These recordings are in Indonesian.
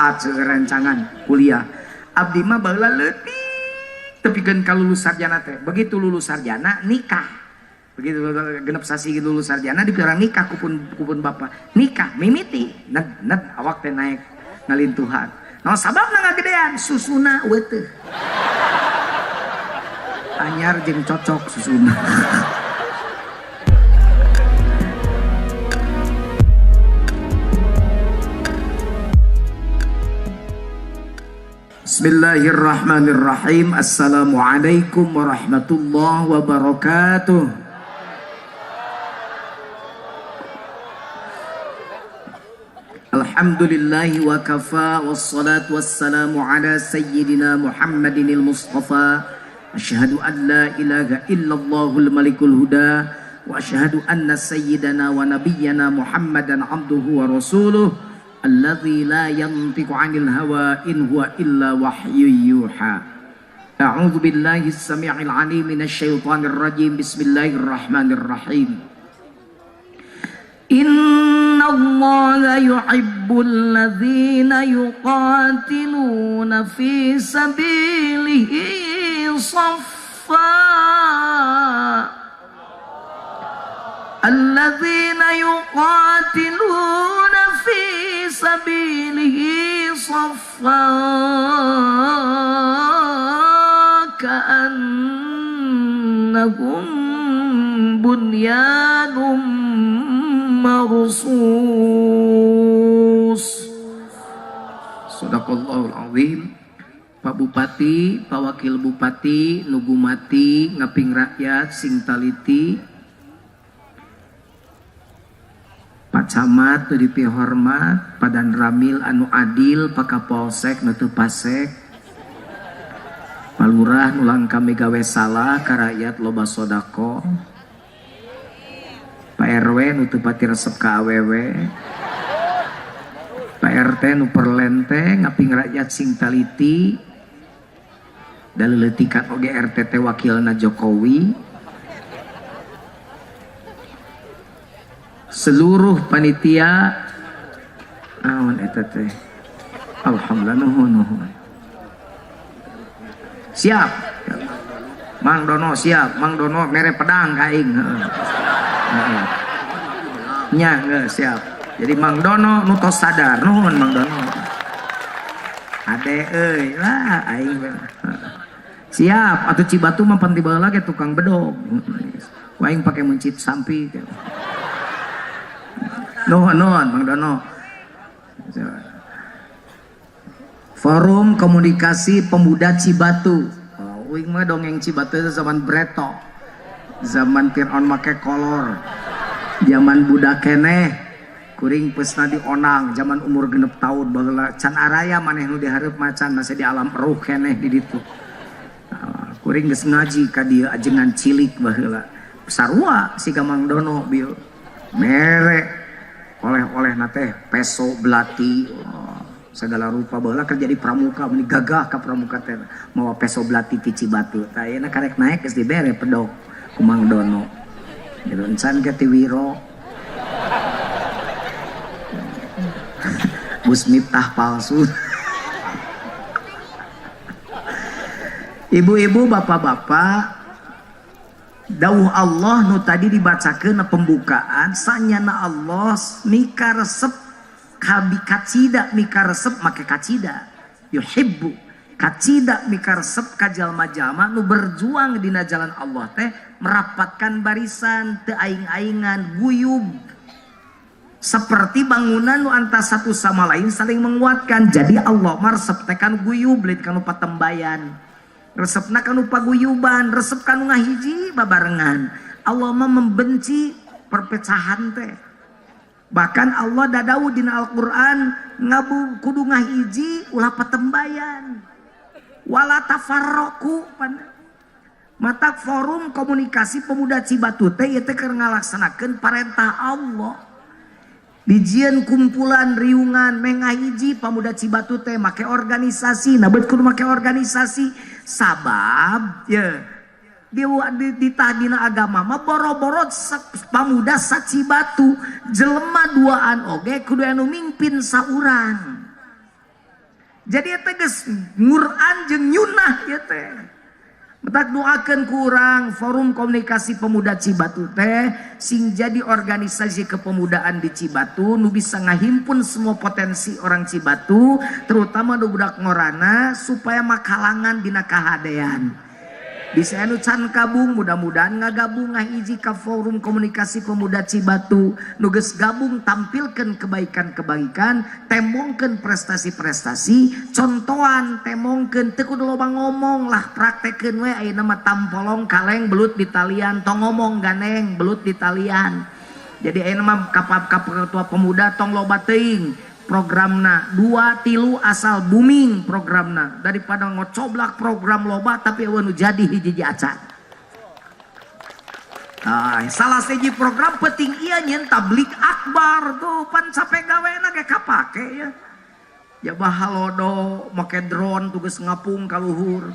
saat serencangan kuliah abdi mah baheula leutik tepikeun ka lulus sarjana teh. Begitu lulus sarjana nikah, begitu genep sasi lulus sarjana dipirang nikah kupun bapak nikah mimiti net awak teh naik ngalintuhan. No sababna ngagedean susuna weuteuh anyar jeung cocok susuna. Bismillahirrahmanirrahim. Assalamualaikum warahmatullahi wabarakatuh. Alhamdulillahi wa kafa wassalatu wassalamu ala sayyidina Muhammadinil Mustafa. Asyhadu an la ilaha illallahul malikul huda wa asyhadu anna sayyidana wa nabiyyana Muhammadan abduhu wa rasuluh alladzi la yantiqu 'anil hawa in huwa illa wahyu yuha. A'udzu billahi as-sami'il 'alim minasy syaithanir rajim. Bismillahirrahmanirrahim. Innallaha yuhibbul ladzina yuqatiluna fi sabilihi shaffa. Alladzina yuqatiluna fi sabilihi shaffa ka'annahum bunyanun marsus. Sadaqallahul azim. Pak Bupati, Pak Wakil Bupati, Nugumati, ngaping rakyat sing taliti, Pak Camat nu dipihormat, Pak Dan Ramil anu adil, Pak Kapolsek nu teu pasek, Pak Lurah nu langka megawe salah ka rakyat loba sodako, Pak RW nu teu pati resep ka awewe, Pak RT nu perlente ngaping rakyat sing taliti, daleleutikan oge RT wakilna Jokowi, seluruh panitia awan eta teh alhamdulillah nuhun siap Mang Dono siap Mang Dono mere pedang ka aing nya siap jadi Mang Dono nu tos sadar nuhun Mang Dono ade euy lah aing siap atuh Cibatu mah pan tiba lagi tukang bedog aing pake mencit sampi nuhun Mang Dono. Forum Komunikasi Pemuda Cibatu. Uing mah dongeng Cibatu itu zaman Breto, zaman Fir'aun make kolor, zaman budak keneh, kuring pesna di onang, zaman umur genep tahun baheula can araya maneh nu dihareup macan masih di alam ruh keneh di ditu. Kuring geus ngaji ka dieu ajengan cilik baheula. Sarua siga Mang Dono bieu. Mere oleh-oleh nate peso belati segala rupa baheula kerja di pramuka meni gagah ka pramuka teh mawa peso belati ti Cibatu tah ayeuna karek naik geus dibere pedog ku Mang Dono direncan ke ti Wiro Gus Miftah palsu. Ibu-ibu bapak-bapak, dawuh Allah nu tadi dibacakeun pembukaan sanyana Allah mika resep kabi kacida mika resep make kacida yuhibbu kacida mika resep ka jalma-jalma nu berjuang dina jalan Allah teh merapatkan barisan teu aing-aingan guyub seperti bangunan nu antara satu sama lain saling menguatkan. Jadi Allah mah resep teh kan guyub lain kanu patembayan. Resepna kanu paguyuban, resep kanu ngahiji babarengan. Allah mah membenci perpecahan teh. Bahkan Allah dadawu dina Al-Qur'an ngabu kudu ngahiji ulah patembayan. Wala tafarraqu. Mata Forum Komunikasi Pemuda Cibatu teh ieu teh keur ngalaksanakeun parentah Allah. Dijieun kumpulan riungan mengahiji pemuda Cibatu teh make organisasi, nah beut kudu make organisasi sabab ya di tahdina agama mah boro-boro pemuda sa Cibatu jelema duaan oge kudu anu mimpin saurang. Jadi eta geus Quran jeung nyunah ieu teh. Betak doakeun kurang Forum Komunikasi Pemuda Cibatu teh sing jadi organisasi kepemudaan di Cibatu nu bisa ngahimpun semua potensi orang Cibatu terutama nu budak ngorana supaya makalangan dina kahadean. Bisa anu can kabung mudah-mudahan ngagabung ngahiji ka Forum Komunikasi Pemuda Cibatu nu geus gabung tampilkeun kebaikan-kebaikan, temongkeun prestasi-prestasi, contohan temongkeun teu kudu loba ngomong lah, praktekeun we ayeuna mah tampolong kaleng belut di talian, tong ngomong ganeng belut di talian. Jadi ayeuna mah ketua pemuda tong loba teuing programna 2-3 asal booming programna daripada ngocoblak program loba tapi eueuh nu jadi hiji acan. Salah siji program penting ieu nyeun tablik akbar tuh pan capek gawena ge kapake ya. Ya bahalodo make drone tuh geus ngapung ka luhur.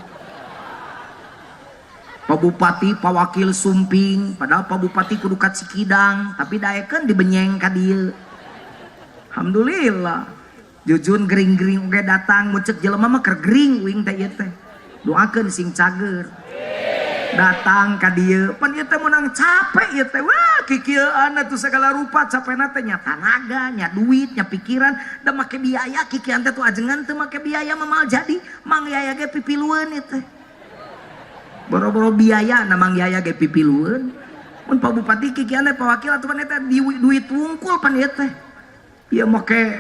Pak Bupati, Pak Wakil sumping, padahal Pak Bupati kudu ka Cikidang, tapi daekeun dibenyeng ka dieu. Alhamdulillah jujun gering-gering oge datang mucek jelema mah keur gering uing teh ieu teh doakeun sing cager datang ka dieu pan ieu teh meunang capek ieu teh wah kikieuan atuh segala rupa capena teh nya tanaga nya duit nya pikiran da make biaya kikieuan teh tuh ajengan teu make biaya mah mal jadi mang yaya ge pipilueun ieu teh boro-boro biaya na mang yaya ge pipilueun mun Pak Bupati kikieuan teh Pak Wakil atuh pan eta duit wungkul pan ieu teh. Iya make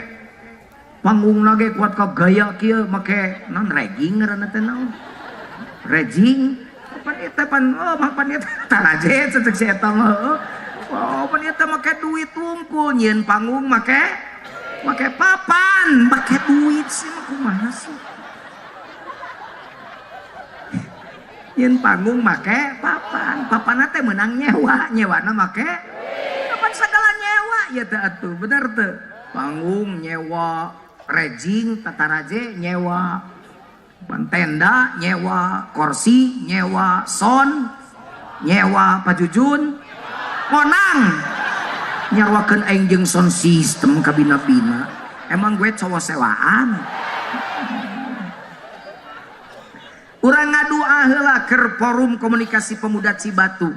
panggung lagi kuat ka gaya kieu make non regging ngaranna teh naon regging pan eta pan oh mah pan eta taraje ceuk si eta mah oh pan eta make duit tungkul nyieun panggung make papan make duit sih mah kumaha sih nyieun panggung make papan teh meunang nyewana make papan segala nyewa ya teh atuh bener teu panggung nyewa, regging tataraje nyewa, tenda nyewa, kursi nyewa, son nyewa, pajujun ngonang nyawakeun aing jeung sound system ka bina-bina emang gue cowok sewaan. Urang ngadua heula keur Forum Komunikasi Pemuda Cibatu.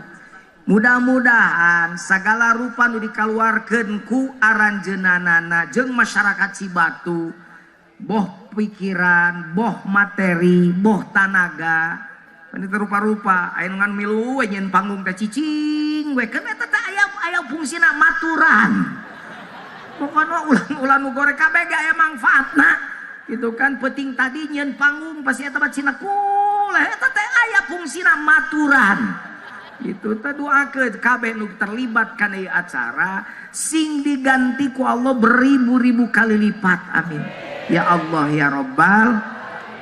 Mudah-mudahan segala rupa nu dikaluarkeun ku aranjeunanana jeung masyarakat Cibatu boh pikiran, boh materi, boh tanaga pan itu rupa-rupa aya nu ngan milu we nyeun panggung teh cicing we keun eta teh aya fungsina maturan pokona ulah nu goreng kabeh ge aya manfaatna gitu kan penting tadi nyeun panggung pasti eta mah cina kuleh eta teh aya fungsina maturan. Itu teh doakeun kabeh nu terlibat kana ieu acara sing diganti ku Allah beribu-ribu kali lipat amin ya Allah ya Rabbal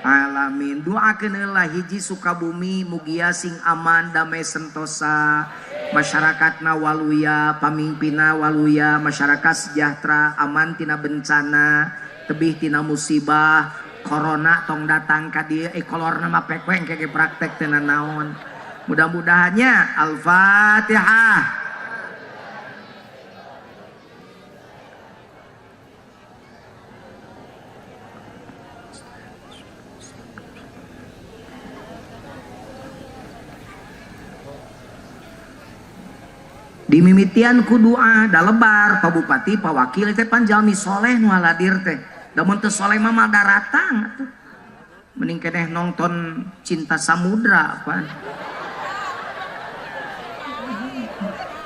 alamin. Doakeun heula hiji Sukabumi mugia sing aman damai sentosa masyarakatna waluya pamimpinna waluya masyarakat sejahtera aman tina bencana tebih tina musibah corona tong datang ka dieu kolorna mah pekweng kege praktek teu naon. Mudah-mudahannya Al-Fatihah. Di mimitian ku doa da lebar Pak Bupati Pak Wakil teh pan jalmi soleh nu haladir teh da mun teu soleh mah mal daratang atuh mending keneh nonton Cinta Samudra pan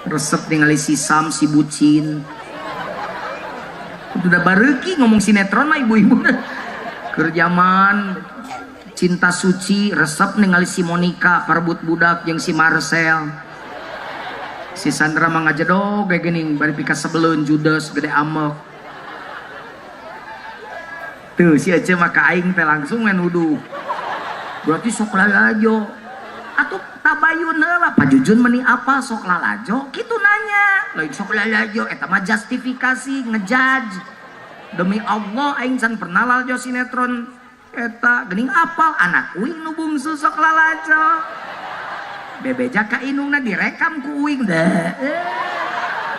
resep ningali si Sam si bucin udah bareuki ngomong sinetron mah ibu-ibu keur zaman Cinta Suci resep ningali si Monica parebut budak jeung si Marcel si Sandra mah ngajedog kayak gini bari pika sebeleun judes gede amek tuh si Ece mah ka aing teh langsung main wudu berarti sok lalajo atuh tabayun heula pajujun meni apa sok lalajo kitu nanya lain sok lalajo eta mah justifikasi ngejudge demi Allah aing can pernah lalajo sinetron eta geuning apal anak uing nu bungsu sok lalajo bebeja ka inungna direkam ku uing deh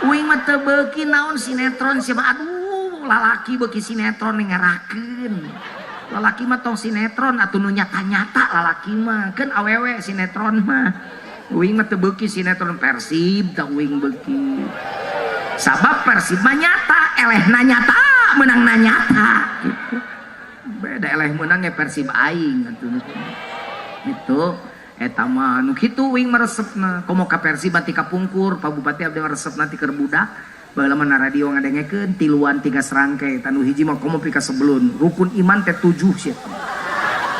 uing mah teu beuki naon sinetron sia mah aduh lalaki beuki sinetron ngerakeun lalaki mah tong sinetron atuh nu nyata-nyata lalaki mah kan awewe sinetron mah uing mah teu beuki sinetron Persib tak uing beuki sabab Persib mah nyata elehna nyata menangna nyata gitu beda eleh menang ya Persib aing atuh gitu eta mah nu kitu uing meresepna komo ka Persib mati kapungkur Pak Bupati abdi meresepna ti keur budak baheula mah na radio ngadengekeun tiluan 3 serangkai tanu hiji mah komo pika sebelun rukun iman teh 7 sia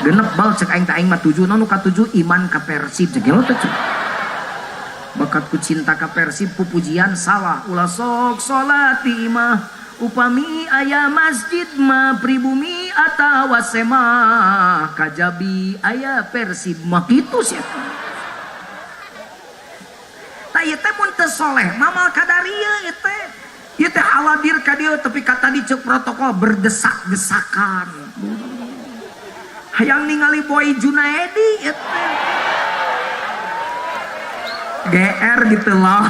genep bal cek aing teh aing mah 7 nu ka 7 iman ka Persib cek lo teh bakatku cinta ka Persib pupujian salah ulah sok salat imah upami aya masjid mah pribumi atawa semah kajabi aya Persib mah kitu sia ta ieu teh mun teu soleh mamal kadarieu ieu teh ieu teh haladir ka dieu tapi kata di cek protokol berdesak-desakan hayang ningali Boy Junaedi ieu teh GR gitu loh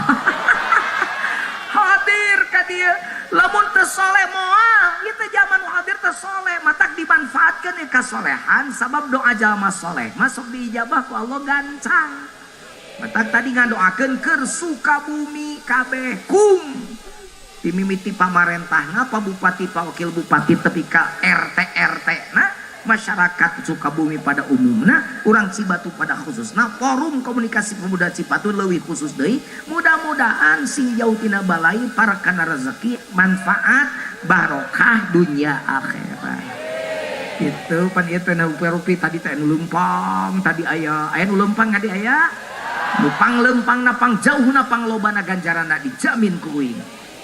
hadir ka dieu lamun teu soleh moal ieu teh zaman hadir teu soleh matak dimanfaatkeun ieu kasolehan sabab doa jalma soleh masuk diijabah ku Allah gancang matak tadi ngadoakeun keur Sukabumi kabeh kum dimimiti pamarentahna Pak Bupati Pak Wakil Bupati tepi ka RT na masyarakat Sukabumi pada umumna urang Cibatu pada khususna forum komunikasi pemuda Cibatu leuwih khusus deui mudah-mudahan sing jauh tina balai para kana rezeki manfaat barokah dunia akhirat itu pan ieu teh rupi tadi teh nu leumpang tadi aya nu leumpang ngadi aya nu pangleumpangna pangjauhna panglobana ganjaranna dijamin ku uing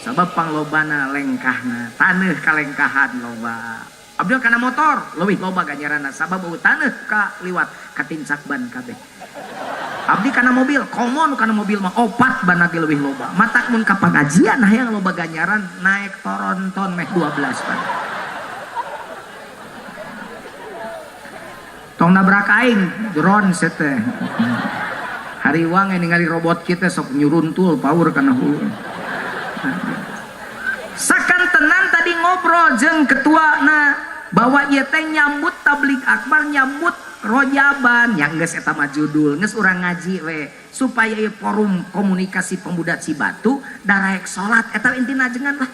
sabab panglobana lengkahna taneuh kalengkahan loba abdi kana motor leuwih loba ganjaranna sabab taneuh ka liwat katincak ban kabeh abdi kana mobil komo nu kana mobil mah opat ban lagi leuwih loba matak mun ka pangajian hayang loba ganjaran naik toronton meh 12 ban tong nabrak aing drone seteh hariwang ningali robot kita sok nyuruntul power kana hulu sakantenan tadi ngobrol jeung ketuana bahwa ieu teh nyambut tabligh akbar nyambut rojaban yang geus eta mah judul geus urang ngaji we supaya ieu forum komunikasi pemuda Cibatu daraek salat eta intina jengan lah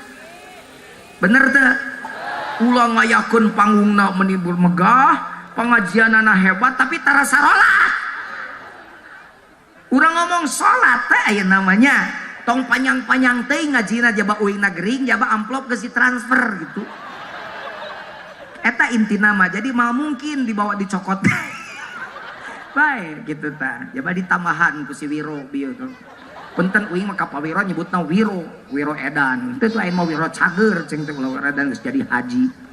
bener teu ulah ngayakeun panggungna menibur megah pengajianana hebat tapi tara sarolat urang ngomong salat teh aya namanya tong panjang-panjang teh ngajina jaba uingna gering jaba amplop geus ditransfer gitu eta intina mah jadi mal mungkin dibawa dicokot bae gitu tah jaba ditambahan ku si Wiro bieu tuh punten uing mah ka Pak Wiro nyebutna Wiro Edan teu lain mah Wiro cager ceng teh Wiro Edan geus jadi haji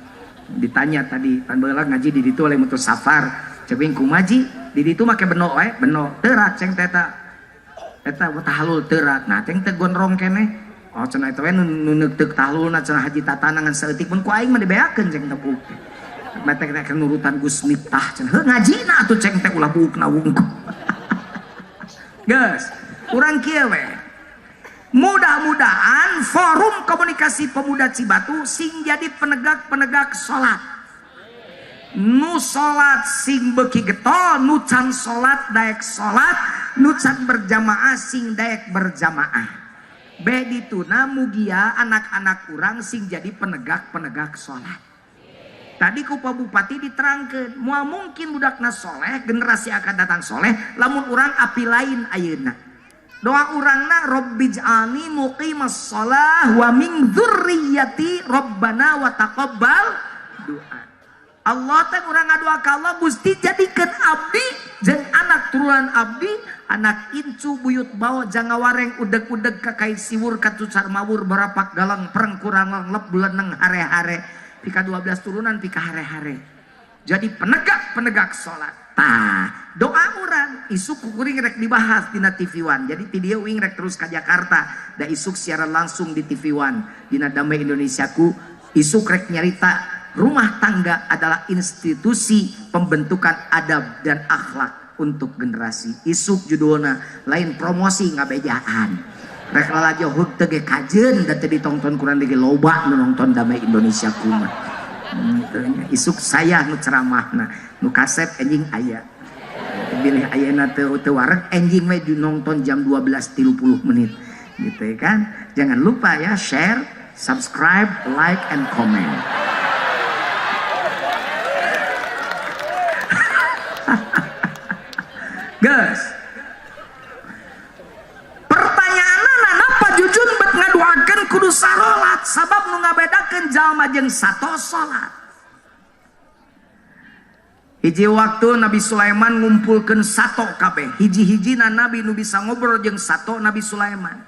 ditanya tadi pan baheula ngaji di ditu oleh mutus safar ceuing kumaji di ditu make beno wae beno teurat ceng teh eta tahlul teurat nah ceng teh gondrong keneh oh cenah eta we nu neuk tahlulna cenah haji tatanangan saeutik pun ku aing mah dibeakeun ceng teh buuk mate kena nurutan Gus Miftah cenah heuh ngajina atuh ceng teh ulah buukna wungkul geus urang kieu we mudah-mudahan forum komunikasi pemuda Cibatu sing jadi penegak salat nu salat sing beuki getol nu can salat daek salat nu can berjamaah sing daek berjamaah bedituna mugia anak-anak urang sing jadi penegak salat tadi ku Pak Bupati diterangkeun moal mungkin budakna soleh generasi akan datang soleh lamun urang api lain ayeuna doa urangna robbij'alni muqimas shalah wa min dzurriyyati rabbana wa taqabbal doa Allah teh urang ngadoa ka Allah Gusti jadikeun abdi jeung anak turunan abdi anak incu buyut bawa jangawareng udeg-udeg ka kai siwur ka tucar mawur barapak galang pereng kurang lep beleneng hare-hare pika 12 turunan pika hare-hare jadi penegak salat tah doa urang isuk kuring rek dibahas dina TV One jadi ti dieu uing rek terus ka Jakarta da isuk siaran langsung di TV One dina Damai Indonesiaku isuk rek nyarita rumah tangga adalah institusi pembentukan adab dan akhlak untuk generasi isuk judulna lain promosi ngabejaan rek lalajo hug teu ge kajeun da teu ditonton kurang ge loba nu nonton Damai Indonesia kumaha Isuk saya nu ceramahna nu kasep enjing aya bilih ayeuna teu wareg enjing we nonton jam 12.30 menit gitu kan. Jangan lupa ya share, subscribe, like and comment. Guys, pertanyaanna Jujun bet ngaduakeun kudu salat sabab nu ngabedakeun jalma jeung sato salat. Hiji waktu Nabi Sulaiman ngumpulkeun sato kabeh, hiji-hijina nabi nu bisa ngobrol jeung sato Nabi Sulaiman.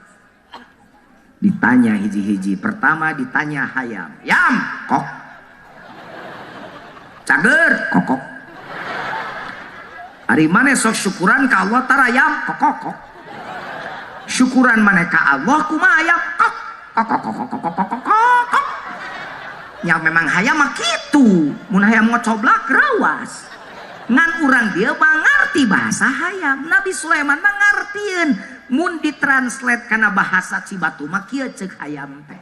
Ditanya hiji-hiji, pertama ditanya hayam, "Yam, kok." "Cager, kokok." "Ari maneh sok syukuran ka Allah tara yam, kokok." "Syukuran maneh ka Allah kumaha yam, kok." "Kok." Ya memang hayam mah kitu, mun hayam ngocoblak rawas. Ngan urang dia mangarti bahasa hayam. Nabi Sulaiman mah ngartieun. Mun ditranslate kana bahasa Cibatu mah kieu ceuk hayam teh.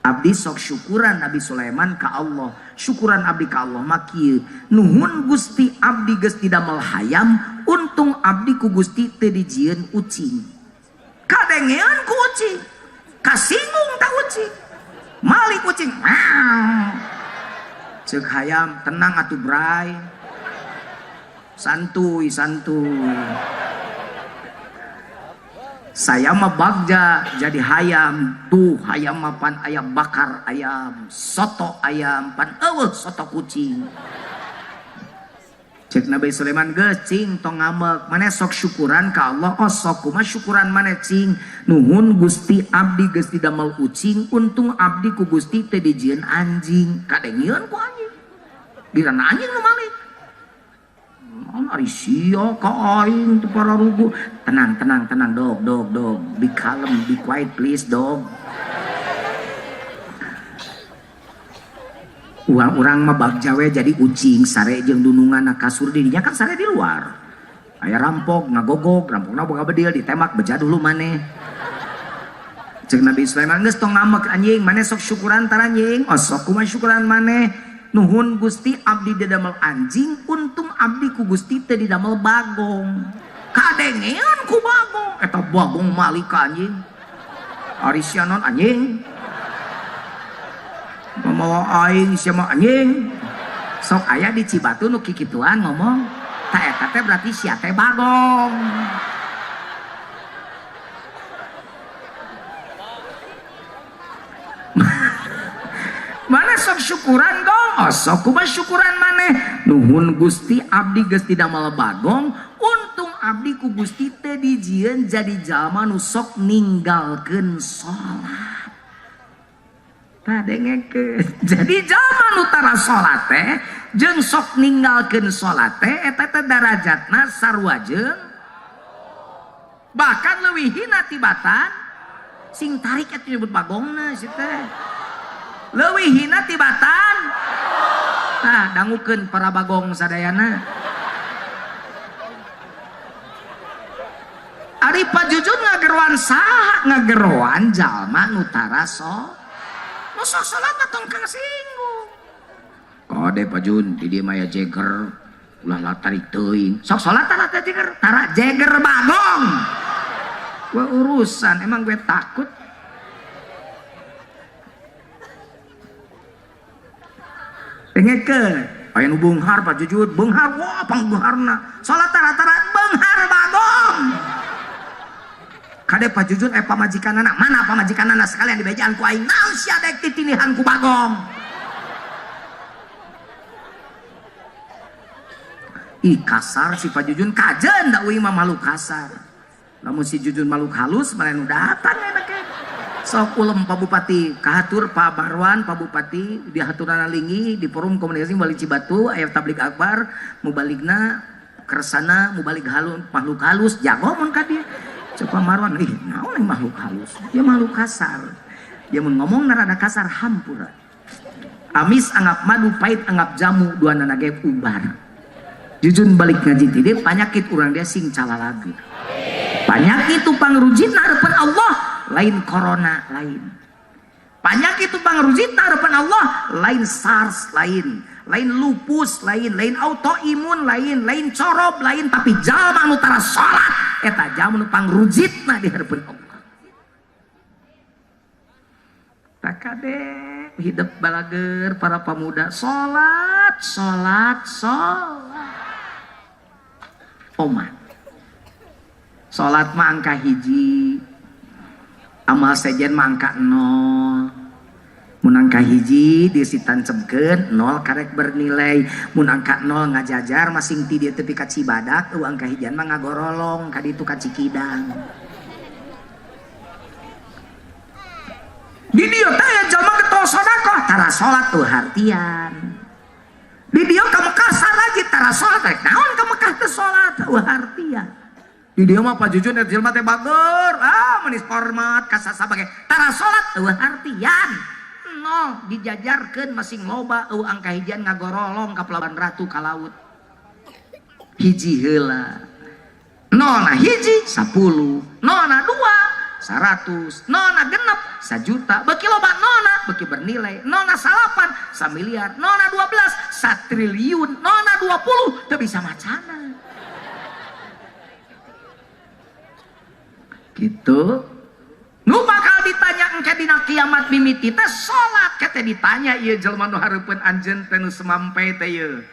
Abdi sok syukuran Nabi Sulaiman ka Allah. Syukuran abdi ka Allah mah kieu. Nuhun Gusti abdi geus didamel hayam, untung abdi ku Gusti teu dijieun ucing. Kadengeun ku ucing. Kasinggung ta ucing. Mali kucing. Ceuk hayam, tenang atuh bray. Santuy. Saya mah bagja jadi hayam. Tuh hayam mah pan ayam bakar ayam, soto ayam, pan eueuh soto kucing. Cek Nabi Sulaiman geus cing tong ngamek, maneh sok syukuran ka Allah. Oh sok kumaha syukuran maneh cing. Nuhun Gusti abdi geus didamel ucing, untung abdi ku Gusti teu dijieun anjing. Kadengieun ku anjing. Dirana anjing nu malik. Ari sia ka aing teu pararugu. Tenang dog. Be calm, be quiet please dog. Urang mah bagja we jadi ucing sare jeung dunungan kasur didinya kan sare di luar. Aya rampok ngagogog, rampokna boga bedil ditembak beja dulu maneh. Cek Nabi Sulaiman geus tong ngamek anjing, maneh sok syukuran tar anjing. Oh sok kumaha syukuran maneh. Nuhun Gusti abdi didamel anjing, untung abdi ku Gusti teu didamel bagong. Kadengeun ku bagong, eta bagong malik ka anjing. Ari sia naon anjing? Mamawa aing sia mah anjing. Sok aya di Cibatu nu kikituan ngomong, ta eta teh berarti sia teh bagong. Mana sok syukuran gong? Oh sok kumaha syukuran maneh. Nuhun Gusti abdi geus didamel bagong, untung abdi ku Gusti teu dijieun jadi jalma nu sok ninggalkeun salat. Tadengekeun. Jadi jalma nu tara salat teh jeung sok ninggalkeun salat teh eta teh darajatna sarua jeung bahkan leuwih hina tibatan sing tarik eta nyebut bagongna si teh. Leuwih hina tibatan. Nah, dangukeun para bagong sadayana. Ari Pajujun ngageroan saha? Ngageroan jalma nu tara nu sok salat tong kasinggung. Kode Pajun di dieu mah ya jeger ulah latarik teuing. Sok salat tara teh jeger, tara jeger bagong. Gue urusan emang gue takut. Dengekeun, aya nu beunghar Pak Jujud, beunghar wah pangbeunharna. Salat tara-tara beunghar bagong. Kade Pak Jujud pamajikanana, mana pamajikanana sekalian dibejaan ku aing. Naon sia daek titinihan ku bagong. Ih kasar si Pak Jujun kajen da uing mah makhluk kasar. Lamun si Jujun makhluk halus mah nu datang enak ke. Sok ulem Pak Bupati kahatur Pak Barwan Pak Bupati di haturana linggi di forum komunikasi balik Cibatu aya tablik akbar mubaligna kersana mubalik halus makhluk halus jago mun ka dieu. Cek Pak Marwan, naon yang makhluk halus? Dia makhluk kasar. Dia mun ngomong rada kasar hampura. Amis anggap madu pahit anggap jamu dua nage ubar. Jujun balik ngaji ti dieu panyakit urang dia sing calalagi. Panyakit itu pangrujitna harapan Allah lain corona lain. Banyak itu Bang Ruzita harapan Allah, lain SARS lain lupus lain autoimun lain corob lain, tapi jalma anu tara salat eta jalma nu pangrujitna di harapan Allah. Takade hidup balager para pemuda salat omat. Salat mah angka hiji, amal sejen mah angka 0. Mun angka hiji disitancemkeun 0 karek bernilai, mun angka 0 ngajajar masing ti dieu tepi ka Cibadak, angka hijian mah ngagorolong ka ditu ka Cikidang. Di dieu teh aya jalma getol sedekah tara salat tuh hartian. Di dieu ka Mekah salaji tara salat rek naon ka Mekah teh salat tuh hartian. Di dieu mah pajujun eta jelema teh bager, manis hormat ka sasabage tara salat tuh hartian. 0 dijajarkeun masing loba angka hijian ngagorolong ka Pelabuhan Ratu ka laut. Hiji heula. 0 na hiji 10, 0 na 2 100, 0 na genep 1 juta, beki loba 0 na beki bernilai, 0 na 8 1 miliar, 0 na 12 1 triliun, 0 na 20 teu bisa macana. Gitu. Nu bakal ditanya engke dina kiamat mimiti teh salat kete ditanya ieu jelema nu hareupeun anjeun teh nu semampai teh ieu.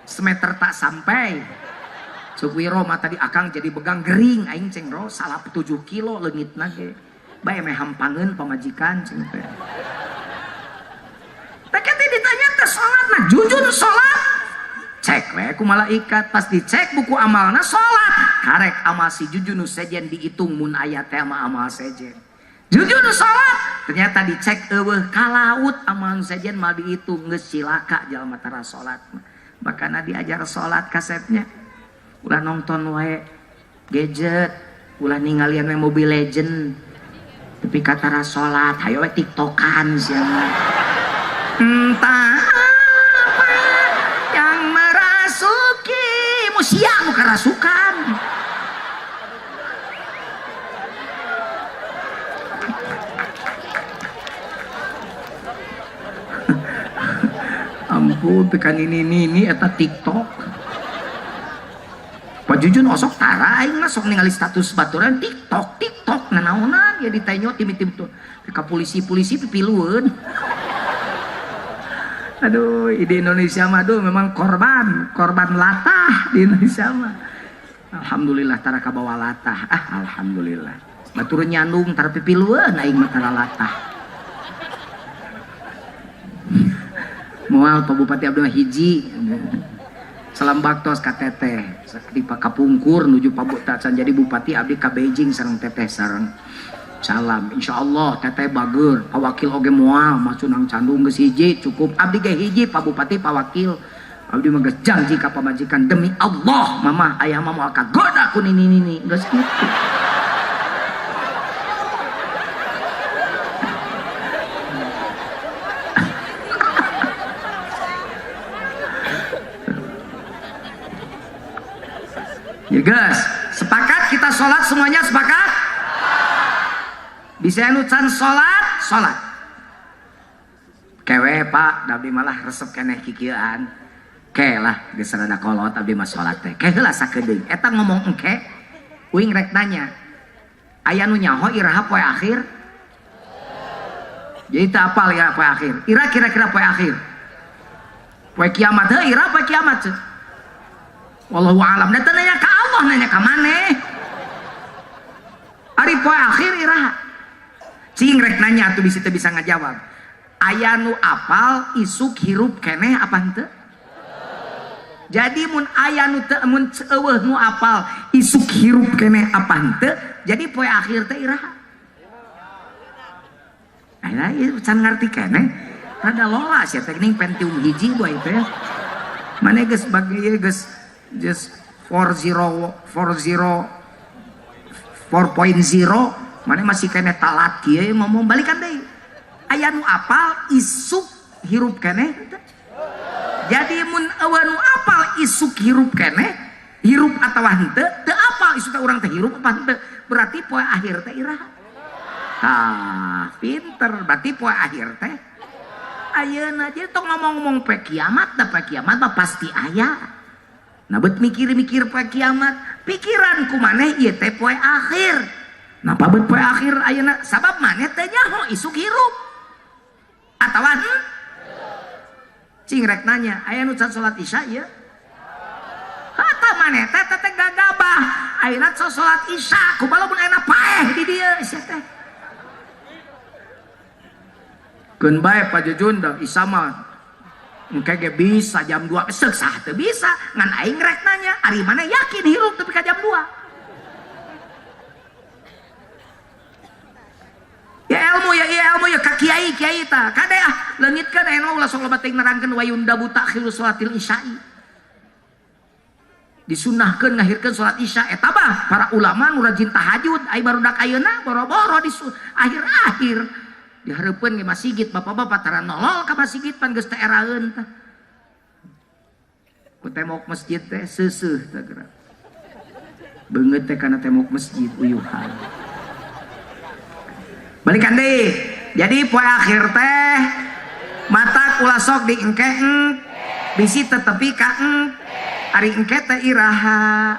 Semeter tak sampai. Sukwiro mah tadi akang jadi begang gering aing ceng ro salah 7 kilo leungitna ge. Bae meh hampangeun pamajikan ceng teh. Teh kete ditanya teh salatna jujur salat. Cek we ku malaikat pas dicek buku amalna salat karek amal si jujun nu sejen dihitung mun aya teh amal sejen jujun nu salat ternyata dicek eueuh ka laut amal nu sejen mal dihitung geus cilaka jalma tara salat. Makana diajar salat kasetnya ulah nonton wae gadget, ulah ningalian we Mobile Legend tapi katara salat hayo we tiktokan sia entah siang kerasukan. Ampun tekan ini eta TikTok. Pajujun osok tara aing mah sok ningali status baturan TikTok nanaonan ya ditanyo tim-tim tuh ka polisi pipilueun. Aduh, di Indonesia mah memang korban latah di Indonesia mah. Alhamdulillah tara kabawa latah. Alhamdulillah. Batur nyandung tara pipilueun aing mah tara latah. Moal Pak Bupati Abdul hiji. Salam baktos ka teteh. Di Kapungkur nuju Pak Bupati jadi bupati abdi ka Beijing sareng teteh sareng. Salam, insyaallah teteh bager, Pak Wakil oge moal, masunang candung geus hiji cukup, abdi ge hiji Pak Bupati Pak Wakil, abdi mah geus janji ka pamajikan demi Allah, mama aya mah moal kagoda ku nini geus kitu. Ya guys, sepakat kita sholat semuanya sepakat? Bisa nucan sholat kewe Pak abdi malah resep keneh kikieuan ke lah geus rada kolot abdi mah sholat teh ke heula sakedeung eta ngomong engke uing rek nanya aya nu nyaho iraha poe akhir jadi teu apal ya poe akhir ira kira-kira poe akhir poe kiamat heuh ira poe kiamat teh wallahu alam da teu nanya ka Allah nanya ka maneh ari poe akhir iraha cing rek nanya tuh bisa ngajawab aya nu apal isuk hirup keneh apa henteu jadi mun aya nu teu mun eueuh nu apal isuk hirup keneh apa henteu jadi poe akhir teh iraha aya ieu can ngarti keneh rada lola sia teh geuning Pentium hiji boy teh mane geus bagi ieu geus just 4.0 mana masih kena talat kieu ngomong balikan deh aya nu apal isuk hirup keneh jadi mun eueuh nu apal isuk hirup keneh hirup atawa henteu teu apal isuk urang teh hirup apa henteu berarti poe akhir teh iraha pinter berarti poe akhir teh ayeuna aja tong ngomong-ngomong poe kiamat da poe kiamat mah pasti aya. Nah bet mikir-mikir poe kiamat pikiran ku maneh ieu teh poe akhir. Napa bet poe akhir ayeuna sabab maneh teh nyaho isuk hirup atawa cing rek nanya aya nu can salat isya ieu hata maneh teh gagabah ayeuna salat isya kumaha mun ayeuna paeh di dieu sia teh keun bae Pak Jujun da isya mah engke ge bisa jam 2 seuk sah teu bisa ngan aing rek nanya ari maneh yakin hirup tapi ka jam 2 ya ilmu ya ka kiai ta kade leungitkeun aya ulah sok loba teuing nerangkeun wayunda buta khiru salatil isya'i disunnahkeun ngahirkeun salat isya eta mah para ulama nu rajin tahajud ai barudak ayeuna boro-boro di akhir-akhir dihareupeun ge masjid bapak-bapak tara nolol ka masjid pan geus teh eraeun tah ku tembok masjid teh seuseuh teh geura beungeut teh kana tembok masjid uyuhan balikan deh jadi poe akhir teh mata ulah sok diengke bisi tetepi ka ari engke teh iraha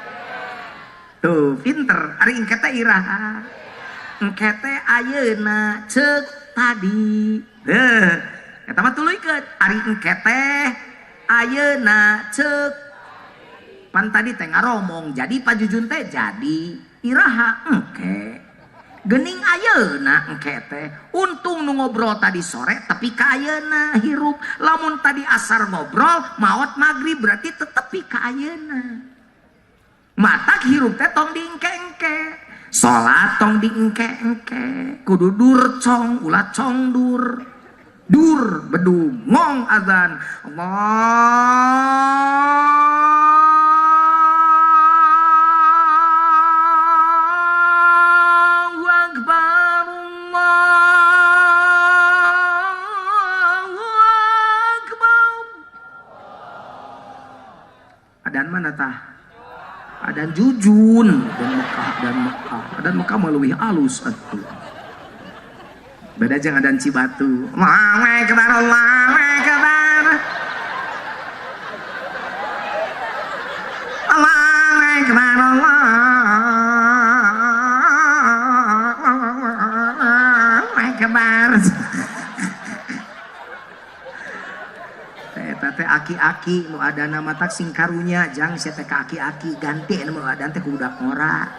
tuh pinter ari engke teh iraha engke teh ayeuna ceuk tadi eta mah tuluykeun ari engke teh ayeuna ceuk pan tadi teh ngaromong jadi Pak Jujun teh jadi iraha engke gening ayeuna engke teh untung nu ngobrol tadi sore tapi ka ayeuna hirup lamun tadi asar ngobrol maot magrib berarti tetepi ka ayeuna matak hirup teh tong diengke-engke salat tong diengke-engke kudu dur cong ulah cong dur bedung ngong azan Allah adan mana tah adan Jujun adan Mekah meluih alus atuh beda jeung adan Cibatu Allahu akbar Allahu akbar Allahu akbar Allahu akbar teh aki-aki nu ada nama tak sing karunya jang sia teh aki-aki ganti nu ada teh budak ngora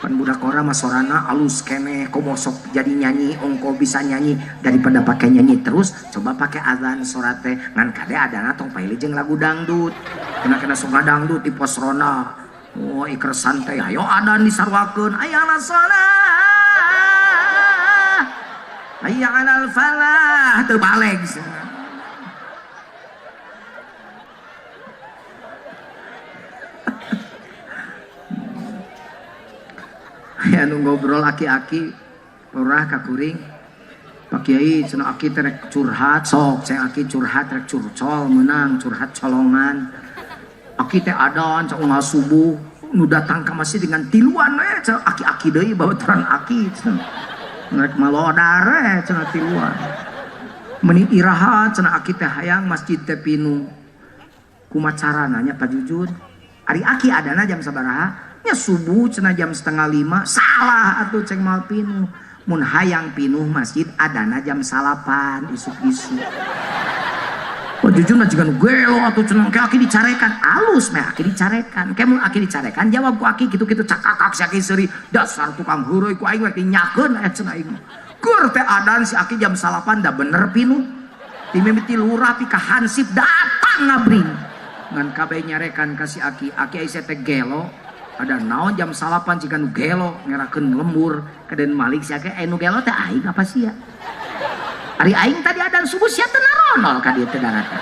pan budak ngora mah sorana alus keneh komo sok jadi nyanyi ongko bisa nyanyi daripada pakai nyanyi terus coba pakai azan sorat teh ngan kade adana tong paili jeung lagu dangdut kena sok dangdut di pos rona oh iker santai ayo adan disarwakeun ayana salat ayya alal falah teu baleg ya nu ngobrol aki-aki lurah ka kuring Pak Kiai cenah aki teh rek curhat sok ceng aki curhat rek curcol meunang curhat colongan aki teh adan cak unggal subuh nu datang ka masjid dengan tiluan we cenah aki-aki deui babeutaran aki cenah rek malodar we cenah tiluan meuni iraha cenah aki teh hayang masjid teh pinu kumaha carana nya Pak Jujun ari aki adana jam sabaraha nya subuh cenah jam 4:30 salah atuh ceng mal pinuh mun hayang pinuh masjid adana jam 8 isuk-isuk oh jujur mah jiga nu gelo atuh cenah ke aki dicarekan alus meh aki dicarekan ke mun aki dicarekan jawab ku aki kitu-kitu cakakak si aki seuri dasar tukang heureui ku aing we dinyakeun cenah aing keur teh adan si aki jam 8 da bener pinuh timimiti lurah pi ka hansip datang ngabring ngan kabeh nyarekan ka si aki aya teh gelo ada naon jam 8 jika nu gelo ngerakeun lembur kaden malik sia ge nu gelo teh aing apa sia ari aing tadi adan subuh sia teu naronol ka dieu teh darata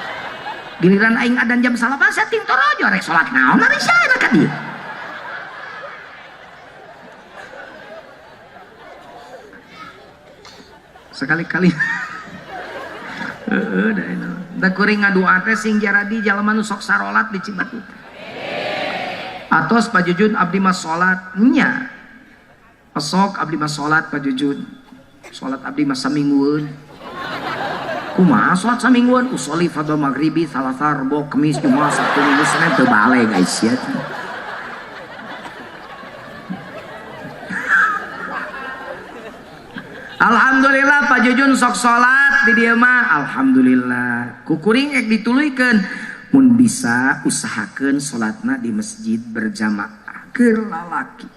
giliran aing adan jam 8 sia ting torojo rek salat naon ari sia ka dieu sekali-kali heeh da kuring ngadua teh sing jaradi jalma nu sok sarolat di Cibatu atos Pak Jujun abdi mas salat nya esok abdi mas salat Pak Jujun Salat abdi mah saminggueun. Kumaha salat saminggueun? Usolli fardhu maghribi salasa rebo kemis jumaah sabtu minggu senin teu bale guys ya. Alhamdulillah Pak Jujun sok salat di dieu mah alhamdulillah. Kukuring ek dituluykeun mun bisa usahakeun salatna di masjid berjamaah keur lalaki.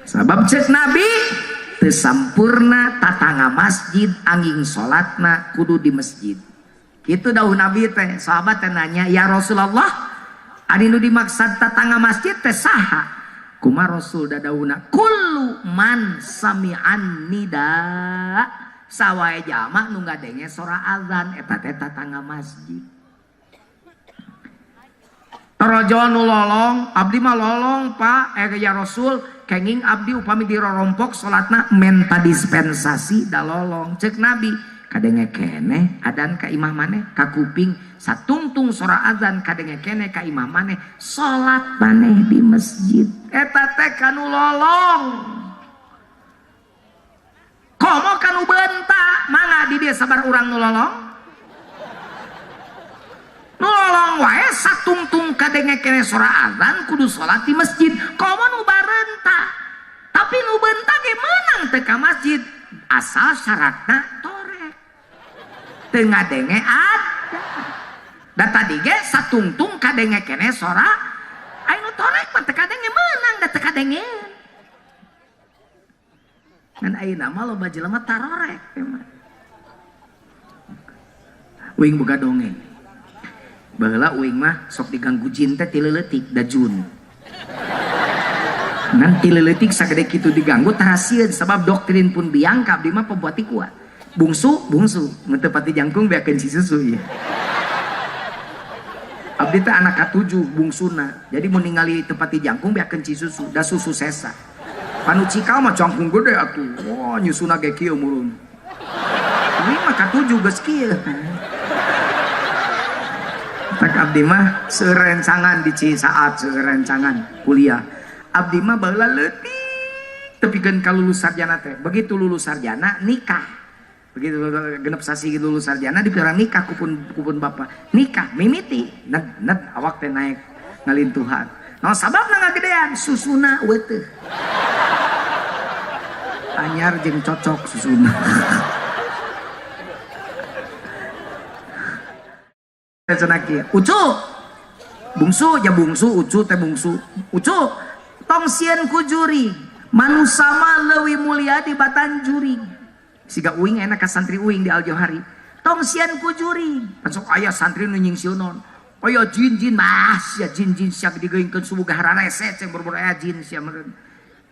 Sabab cek Nabi teu sampurna tatangga masjid angin salatna kudu di masjid. Kitu dawuh Nabi teh. Sahabat teh nanya, "Ya Rasulullah, anu nu dimaksud tatangga masjid teh saha?" Kumaha Rasul dadawuna, "Kullu man sami'an nida." Sawae jama nu ngadenge sora azan eta teh tatangga masjid. Tarajo nu lolong, abdi mah lolong Pak, ya Rasul, kenging abdi upami dirorompok salatna menta dispensasi da lolong. Cek Nabi, kadenge keneh adan ka imah maneh ka kuping satungtung sora azan kadenge keneh ka imah maneh salat maneh di masjid. Eta teh kanu lolong. Komo kanu bentak, mangga di dieu sabar urang nu lolong? Nolong wae satungtung kadenge kene sora azan kudu salat di masjid. Komo nu barenta. Tapi nu bentak ge meunang teu ka masjid asal syaratna torek. Teu ngadenge ada. Da tadi ge satungtung kadenge kene sora ai nu torek mah teu kadenge meunang da teu kadenge. Ngan ayeuna mah loba jelema tarorek emang. Uing boga dongeng. Baheula uing mah sok diganggu jin teh ti leuletik da jun. Nanti leuletik sagede kitu diganggu tarasieun sabab doktrin pun biang ka abdi mah pembuat kuat. Bungsu mun teu pati jangkung beakeun si susu ieu. Abdi teh anak katujuh bungsuna. Jadi mun ningali teu pati jangkung beakeun si susu, da susu sesa. Panu cikal mah jangkung gede atuh. Wah nyusuna ge kieu murun. Uing mah katujuh geus kieu. Tak abdi mah seurencangan di Cisaat, seurencangan kuliah. Abdi mah baheula leutik tepikeun ka lulus sarjana teh. Begitu lulus sarjana nikah. Begitu genep sasi lulus sarjana dipirang nikah kupun bapak. Nikah mimiti. Net awak teh naik ngalintuhan. No sababna ngagedean susuna weuteuh. Anyar jeung cocok susuna. Ucu bungsu ya bungsu ucu teh bungsu ucu tong sieun ku juri manusia mah leuwih mulia di batan juri siga uing enak ka santri uing di Al-Johari tong sieun ku juri sok aya santri nu nyingsieunon aya jin mas ya jin siap digeungkeun subuh gahara rese ceng berburu aya jin sia meureun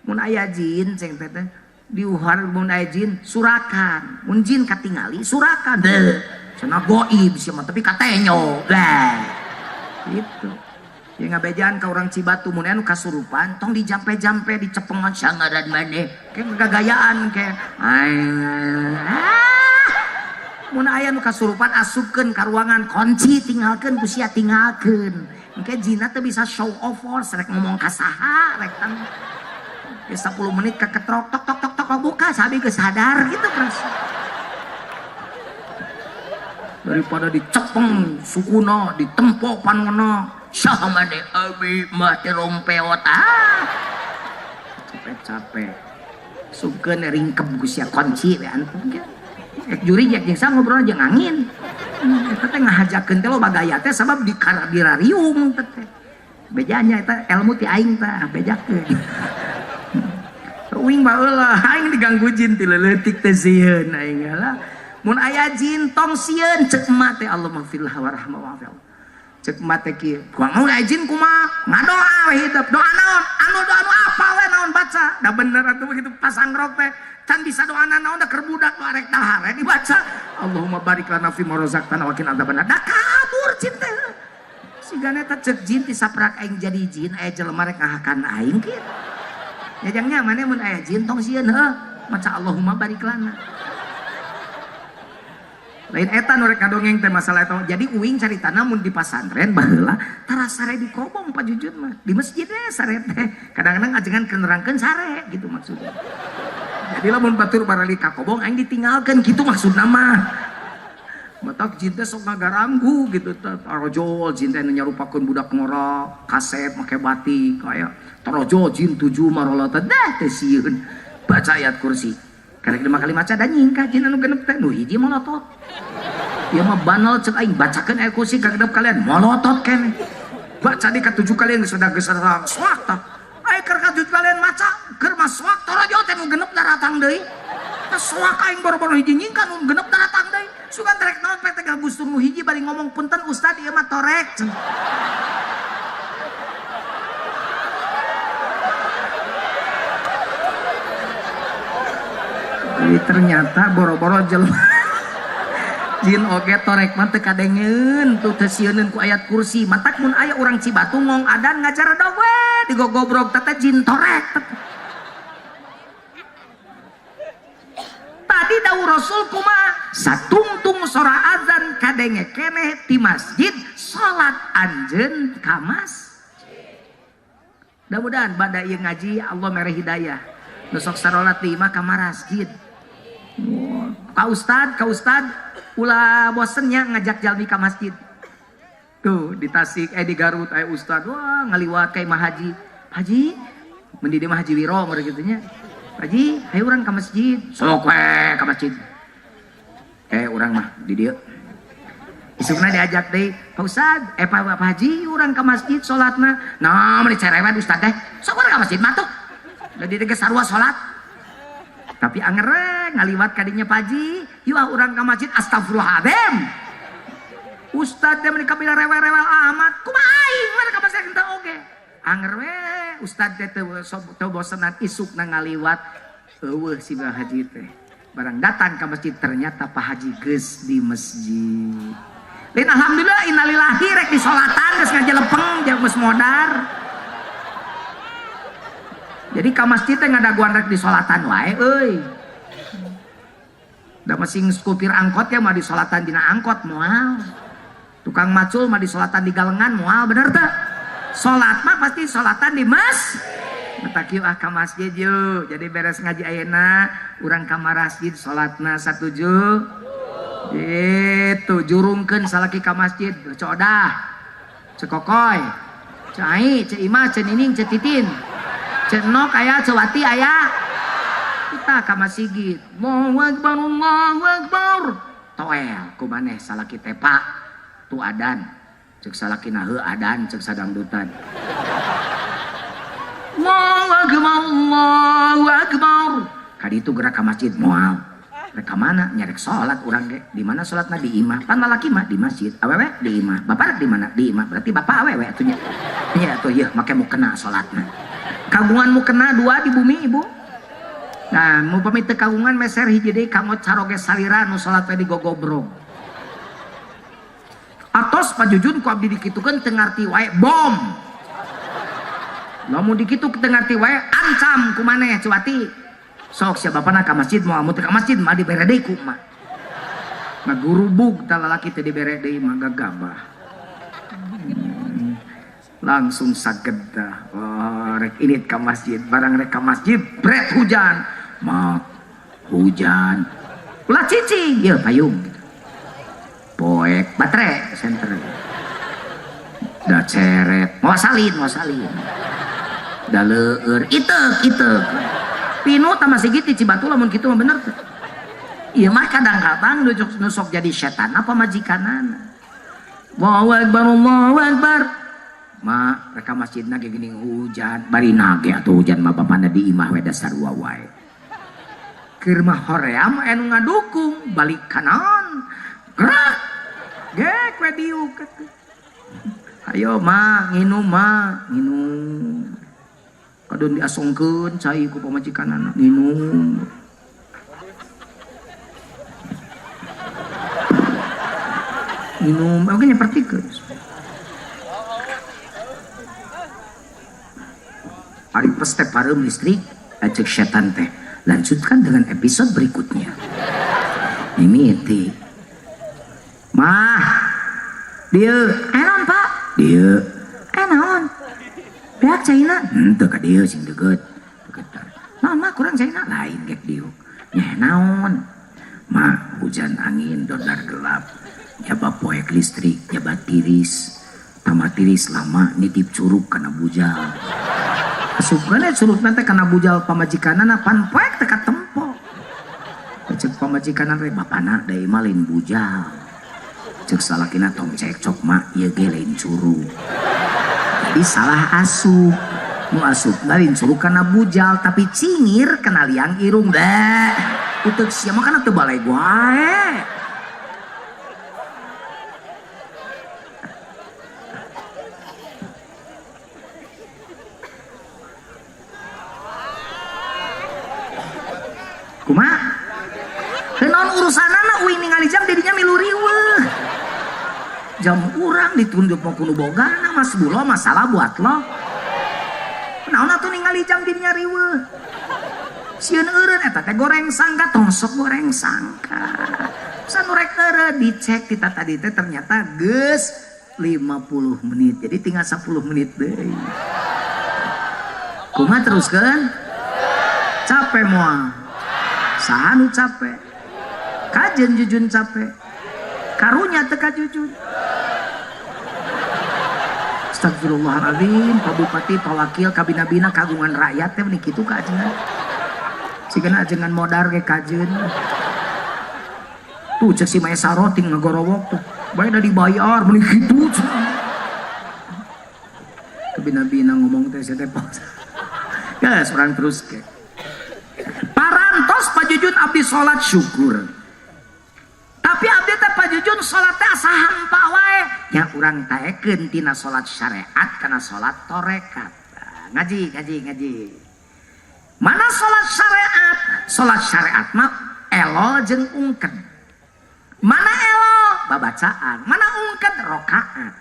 mun aya jin ceng teh diuhar mun aya jin surakan mun jin katingali surakan deh cenah goib sia mah tapi katenyo lah gitu ya ngabejaan ka urang Cibatu mun anu kasurupan tong dijampe-jampe dicepengan sangaran maneh kayak gagayaan kayak mun aya nu kasurupan asupkeun ka ruangan kunci tinggalkeun ku sia tinggalkeun engke jinna teh bisa show off force rek ngomong ka saha rek tang 10 menit keketrok tok buka sabi geus sadar gitu terus daripada dicepeng sukuna ditempo panona saha maneh abi mah teh rompeot capek sukeun ringkep ku sia kunci we antum ge ek juri jeung sang ngobrol jeung angin eta teh ngahajakeun teh lo bagaya teh sabab di karabirarium teh bejanya eta ilmu ti aing teh bejakeun uing baheula aing diganggu jin ti leuletik teh sieun aing lah mun aya jin tong sieun ceuk emak teh Allahumma fil warahmah wa'afil ceuk emak teh kieu kumaha aya jin kumaha ngadoa we hidup doa naon anu apa we naon baca da bener atuh begitu pasang rok teh can bisa doana naon da keur budak nu arek dahar dibaca Allahumma barik lana fi ma razaqtana wa qina adzabannar da kabur jin teh sigana teh ceuk jin ti saprak aing jadi jin aya jelema rek ngahakan aing kieu nyajangnya maneh mun aya jin tong sieun heuh maca Allahumma barik lana lain eta nu rek kadongeng teh masalah eta. Jadi uing caritana mun di pasantren baheula tara sare di kobong Pak Jujun mah. Di masjid we sare teh. Kadang-kadang ajengan kenerangkeun sare gitu maksudnya. Jadi lamun batur barali kakobong aing ditinggalkan gitu maksud nama. Matak jin teh sok ngagaranggu gitu teh. Tarojol jin teh nyarupakeun budak ngora, kasep make batik kaya tarojol jin 7 marolota dah teh sieun. Baca ayat kursi. Karek 5 kali maca da nyingkah jin anu genep teh nu hiji molotot. Ieu mah banal ceuk aing bacakeun ayat kursi ka genep kalian molotot keneh. Baca di ka 7 kalian geus ada swak tah. Aing keur ka 7 kalian maca keur mah swak tarojol teh nu genep daratang deui. Swak aing boro-boro hiji nyingkah nu genep daratang deui. Sugan trek naon pe teh gustur nu hiji bari ngomong punten ustad ieu mah torek. Jadi ternyata boro-boro jelema jin oge torek mah teu kadengeun tuh teu sieun ku ayat kursi. Matak mun aya urang Cibatu ngong adan ngajar dog we digogobrog teh jin torek. Tadi dawuh Rasul kumaha satungtung sora azan kadenge keneh ti masjid salat anjeun ka masjid. Mudah-mudahan bada ieu ngaji Allah mere hidayah nu sok sarolat di imah ka masjid. Ka ustad ulah bosennya ngajak jalmi ka masjid. Tuh di Tasik di Garut aya ustad wah ngaliwat ka imah haji. Haji mun di imah Haji Wiro meureun kitu nya. Haji, ayo urang ka masjid. Sok we ka masjid. Urang mah di dieu. Isukna diajak deui, Pak Ustad, Pak Haji urang ka masjid salatna. Nah, meni cerewet ustad teh. Sok urang ka masjid mah tuh. Da di teh sarua salat. Tapi anger ngaliwat ka dinya Pak Haji, yeuh urang ka masjid astagfirullahaladzim. Ustad teh meni kabila rewel-rewel amat. Kumaha aing mah ka masjid teh oge. Anger we ustad teh teu bosenan isukna ngaliwat eueuh si Pak Haji teh. Barang datang ke masjid ternyata Pak Haji geus di masjid. Lain alhamdulillah innalillahi rek di salatan geus ngajelepeng jeung geus modar. Jadi ka masjid teh ngadaguan rek di salatan wae euy. Da masing supir angkot ya mah di salatan dina angkot moal. Tukang macul mah di salatan di galengan moal bener teh. Salat mah pasti salatan di masjid. Matak yuk ka masjid yuk. Jadi beres ngaji ayeuna urang ka masjid salatna satuju. Itu jurungkeun salaki ka masjid codah. Cekokoy. Cai, ce Ima, ce Nining, ce Titin. Ce Nok aya, ce Wati aya. Kita ka masjid. Allahu Akbar, Allahu Akbar. Toel ku maneh salaki teh Pak. Tu adan. Cek salakina heuh adan cek sadangdutan. Allahu Akbar, Allahu Akbar. Kadi itu gerak ka masjid moal. Rek ka mana? Nyarek salat urang ge. Di mana salatna di imah? Pan lalaki mah di masjid, awewe di imah. Bapak rek di mana? Di imah. Berarti bapak awewe atunya. Nya atuh yeuh make mukena salatna. Kagungan mukena 2 di bumi Ibu. Nah, mu pami teu kagungan meser hiji deui kamot caroge salira nu salat we di gogobrog. Atos pajujun ku abdi dikitukeun teu ngarti wae bom. Lamun dikitu teu ngarti wae ancam ku maneh Cuwati. Sok sia bapana ka masjid moal teu ka masjid mah dibere deui ku mah. Ngagurubug tah lalaki teh dibere deui mah gagabah. Langsung saged dah. Oh, rek init ka masjid, barang rek ka masjid bret hujan. Mak hujan. Ulah cicing, yeuh payung. Poek baterai senter da ceret mau salin da leueur itek pinu tah masih gitu Cibatu lamun kitu mah bener tuh. Ieu mah kadang-kadang nusok jadi setan apa majikanana. Allahu Akbar, Allahu Akbar. Ma reka masjidna ge geuning hujan bari nage atuh hujan mah bapana di imah we dasar wae. Keur mah hoream anu ngadukung balik kanan. Gerak. Gek we diuk. Ayo mah nginum nginum. Kadon diasongkeun cai ku pamajikanana nginum. Minum, oke nyepertikeun. Ari pes teh pareum listrik ajek setan teh. Lanjutkan dengan episode berikutnya. Mimiti. Mah, dia, naon Pak? Dia, naon? Beak caina? Teu ka dieu sing deukeut. Naon mah kurang caina lain gek dieu. Nyeh naon? Mah hujan angin dodar gelap. Nyaba poek listrik, nyaba tiris. Tamat tiris lama nitip curug kana bujal. Asupkeun curug nanti kana bujal pamajikanana pan poek teka tempo. Cek pamajikanan we bapana deui mah lain bujal. Cek salakina tong cekcok mak ieu ge lain curug. Jadi salah asup. Nu asup lain curug kana bujal tapi cingir kana liang irung deh. Utek sia mah kana teu balai wae. Kumaha? Kenaon urusanana uing ningali jam didinya milu riweuh. Jam urang ditunjuk mau kudu bogana mas bulo masalah buat lo. Naon atuh ningali jam didinya riweuh. Sieun eureun eta teh goreng sangka tongsok goreng sangka. Sanurek eureun dicek ti tadi teh ternyata geus 50 menit. Jadi tinggal 10 menit deui. Kumaha teruskeun? Capek moal. Saha nu capek? Kajen jujun capek. Karunya teka jujun. Astagfirullahaladzim. Pak Bupati, Pak Wakil, kabina-bina kagungan rakyat teh meni kitu ka ajengan. Sikeun ajengan modar ge kajen. Tuh cek si Mae Saroting ngagorowok tuh. Bae da dibayar meni kitu. Kabina-bina ngomong teh teh pos. Geus urang terus ke. Parantos pajujun abdi sholat syukur. Tapi abdi teh pajujun sholat teh asa hampa wae. Nya urang taekeun tina sholat syariat kana sholat torekat. Ngaji. Mana sholat syariat? Sholat syariat mah elo jeung ungked. Mana elo? Babacaan. Mana ungked? Rokaat.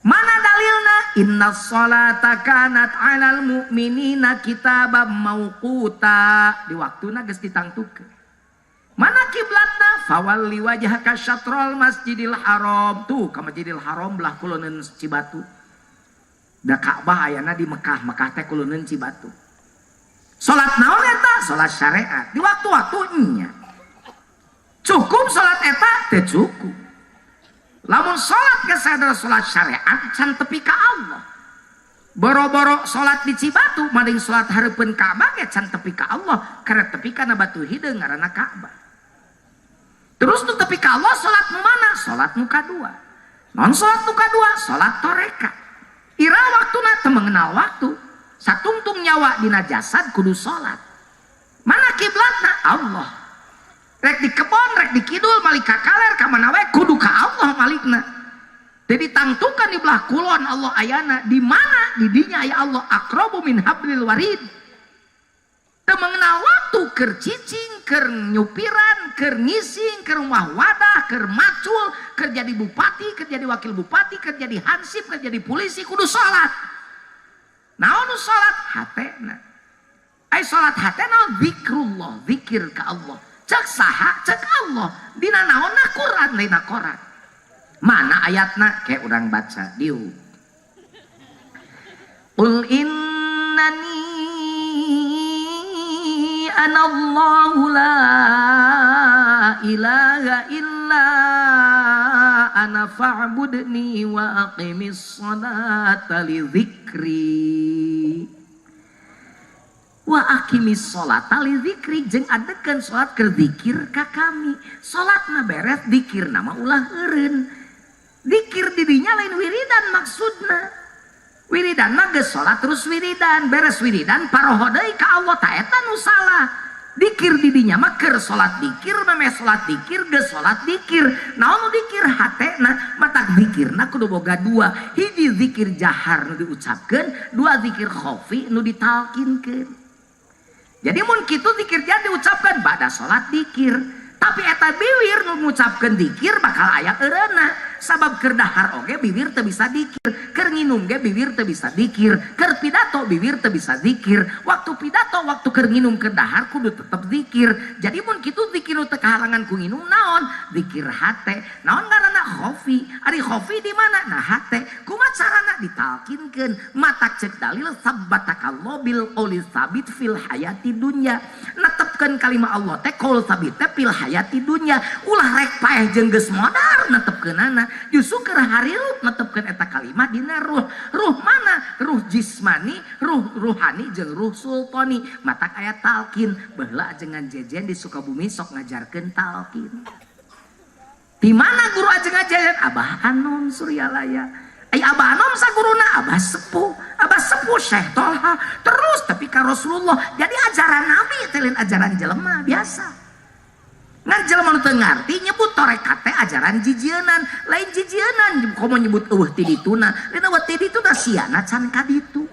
Mana dalilna? Inna sholata kanat 'alal mu'minina kitaban mauquta. Di waktuna geus ditangtukeun. Mana kiblatna? Fawalli wajhaka syatrul masjidil haram. Tuh ka Masjidil Haram belah kuloneun Cibatu. Da Ka'bah ayana di Mekah, Mekah teh kuloneun Cibatu. Salat naon eta? Salat syariat. Di waktu-waktu nya. Cukup salat eta? Teu cukup. Lamun sholat ke sadar sholat syariat can tepi ka Allah. Boro-boro sholat di Cibatu mading sholat hareupeun Ka'bah ge can tepi ka Allah karena tepi kana batu hideung ngaranna Ka'bah. Terus nu tepi ka Allah sholat nu mana? Sholat nu kadua. Non sholat nu kadua sholat torekat. Ira waktuna teu mengenal waktu. Satungtung nyawa dina jasad kudu sholat. Mana kiblatna? Allah. Rek di kebon, rek di kidul, malik ka kaler, ka mana wae kudu ka Allah malikna. Jadi tangtukan di belah kulon Allah ayana, di mana di dinya ya Allah aqrabu min hablil warid. Teu mengenal waktu keur cicing, keur nyupiran, keur ngising, keur rumah wadah, keur macul, keur jadi bupati, keur jadi wakil bupati, keur jadi hansip, keur jadi polisi kudu salat. Naon nu salat? Hatena. Ai salat hatena zikrullah, zikir ka Allah. Cek saha cek Allah dina naonna Quran lain Quran. Mana ayatna kayak urang baca diu. Qul innani anallahu la ilaha illa ana fa'budni wa aqimis sholata li dzikri. Wa akimis sholat tali zikri jeung adegan sholat keur zikir ka kami. Sholat na beres zikir nama ulah eureun. Zikir didinya lain wiridan maksudna. Wiridan mah geus sholat terus wiridan, beres wiridan paroho deui ka Allah ta eta nu salah. Zikir didinya mah keur sholat zikir meme sholat zikir geus sholat zikir. Naon nu zikir hatena matak zikirna kudu boga dua. Hiji zikir jahar nu diucapkeun, dua zikir khafi nu ditalkinkeun. Jadi mun kitu zikir jadi diucapkan bada sholat zikir. Tapi eta bibir nu ngucapkeun zikir bakal aya eureunna. Sabab keur dahar oge bibir teu bisa zikir. Keur nginum ge bibir teu bisa zikir. Keur pidato bibir teu bisa zikir. Waktu pidato, waktu keur nginum keur dahar kudu tetep zikir. Jadi mun kitu zikir nu teu kahalangan ku nginum naon? Zikir hate. Naon ngaranna khofi. Ari khofi di mana? Nah hate. Kumaha carana? ditalkinkeun matak cek dalil sabbatakallahu bil qauli sabit fil hayati dunya netepkeun kalimat Allah teh qaul sabit teh fil hayati dunya ulah rek paeh jeung geus modar netepkeunana justru keur harirup netepkeun eta kalimat dina ruh mana ruh jismani ruh ruhani jeung ruh sultani matak aya talkin baheula ajengan jejen di Sukabumi sok ngajarkeun talkin. Di mana guru ajeng ngajarin? Abah Anom Suryalaya. Abah Anom saguruna Abah Sepuh Syekh Tolha. Terus tapi ka Rasulullah. Jadi ajaran Nabi telin ajaran jelema biasa. Ngan jelema nu teu ngarti nyebut torekat teh ajaran jijienan, lain jijienan komo nyebut eueuh ti dituna. Lain eueuh ti dituna siana can ka ditu.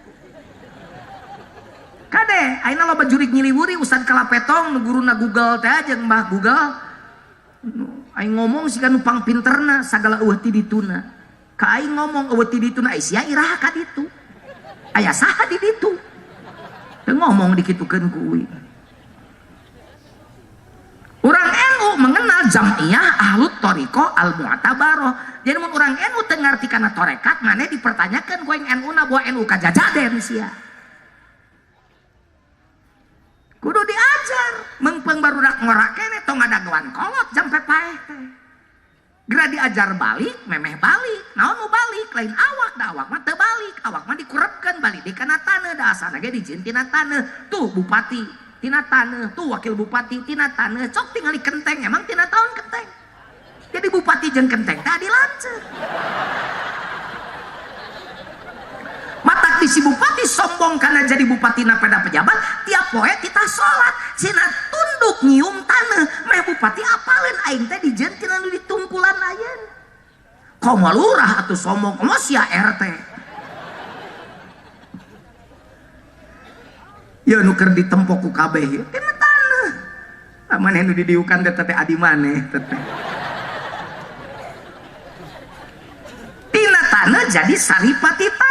Kade ayeuna loba jurig nyiliwuri usad kalapetong nu guruna Google teh jeung Mbah Google. Aing ngomong sih kan nupang pinterna sagala eueuh ti dituna. Ka aing ngomong eueuh ti dituna sia iraha ka ditu. Aya saha di ditu? Teu ngomong dikitukeun ku uwi. Urang NU mengenal jam'iyah ahlut thariqah al mu'tabarah. Jadi mun urang NU teu ngarti kana torekat maneh dipertanyakeun ku aing NU na bawa NU kajajaden sia. Kudu diajar mengpeng barudak ngorak kene tong ngadaguan kolot jampe paeh teh geura diajar balik memeh balik naon nu balik lain awak da awak mah teu balik awak mah dikurepkeun balik di kana taneuh da asana ge dijieun tina taneuh tuh bupati tina taneuh tuh wakil bupati tina taneuh cok tingali kenteng emang tina taun kenteng jadi bupati jeung kenteng teh adi lanceuk matak di si bupati sombong karena jadi bupati na pada pejabat tiap poe kita sholat cina tunduk nyium tanah meh bupati apalin aing teh dijieun tina nu ditungkulan ayeun komo lurah atuh sombong komo sia RT ya nu keur ditempo ku kabeh tina tanah maneh nu didiukan teh teh adi maneh teh tina tanah jadi saripati tanah.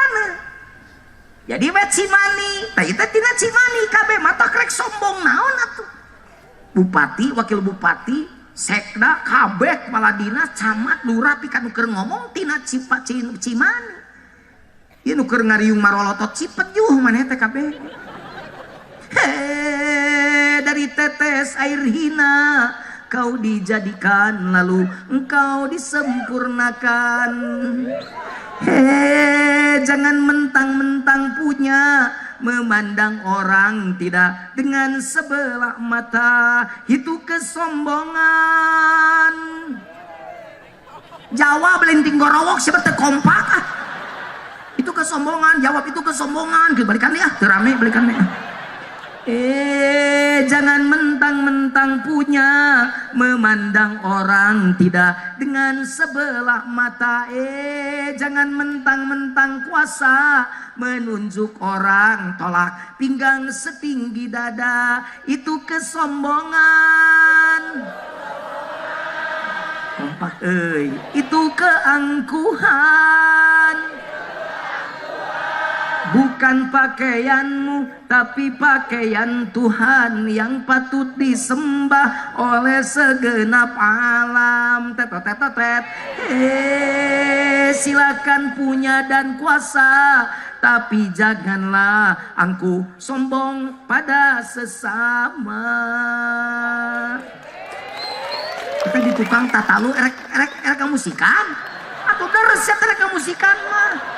Jadi wet Cimani, tah eta tina Cimani kabeh mata krek sombong naon atuh. Bupati, wakil bupati, sekda kabeh kepala dinas, camat, lurah pika nu keur ngomong tina Cimani. Ieu nu keur ngariung marolotot Cipejuh maneh teh kabeh. Dari tetes air hina kau dijadikan lalu engkau disempurnakan. Jangan mentang-mentang punya memandang orang tidak dengan sebelah mata itu kesombongan. Jawab lenting gorowok seperti kompak itu kesombongan jawab itu kesombongan balikan ya terame balikan ya. Jangan mentang-mentang punya memandang orang tidak dengan sebelah mata. Jangan mentang-mentang kuasa menunjuk orang tolak pinggang setinggi dada itu kesombongan. Kompak itu keangkuhan. Bukan pakaianmu tapi pakaian Tuhan yang patut disembah oleh segenap alam. Tet. Silakan punya dan kuasa tapi janganlah angkuh sombong pada sesama. Kita di tukang tatalu erek musikan atau deres ya erek musikan mah.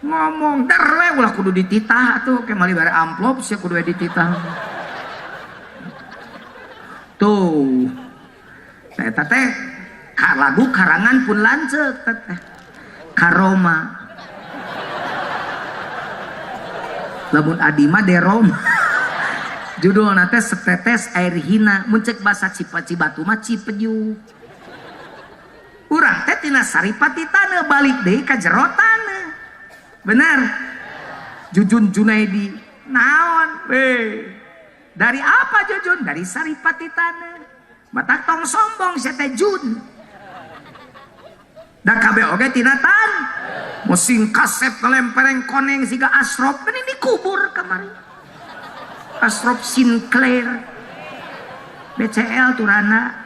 Ngomong derwe ulah kudu dititah tuh kayak mali bare amplop sih kudu dititah tuh eta teh lagu karangan pun lanceuk teh karoma lamun adima deroma judulna teh setetes air hina mun ceuk basa Cibatu mah Cipejuh urang teh tina saripati taneuh balik deui ka jero taneuh. Benar Jujun Junaidi naon dari apa Jujun dari saripati taneuh matak tong sombong sia teh Jun da kabeh oge tina tan musing kasep kelempereng koneng siga Asrop kan ini dikubur kamari Asrop Sinclair BCL Turana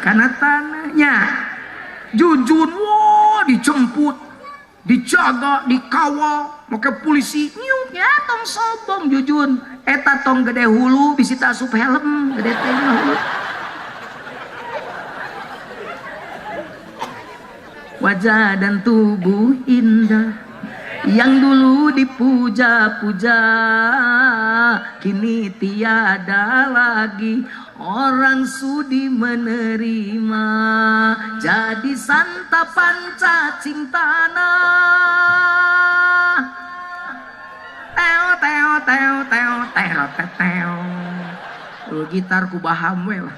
karena tanahnya Jujun wah dijemput dijaga dikawal make polisi nyung ya tong sobong Jujun eta tong gede hulu bisi asup helm gede teh hulu wajah dan tubuh indah yang dulu dipuja-puja kini tiada lagi orang sudi menerima jadi santapan cacing tanah teo teo teo teo teo teo gitar ku baham we lah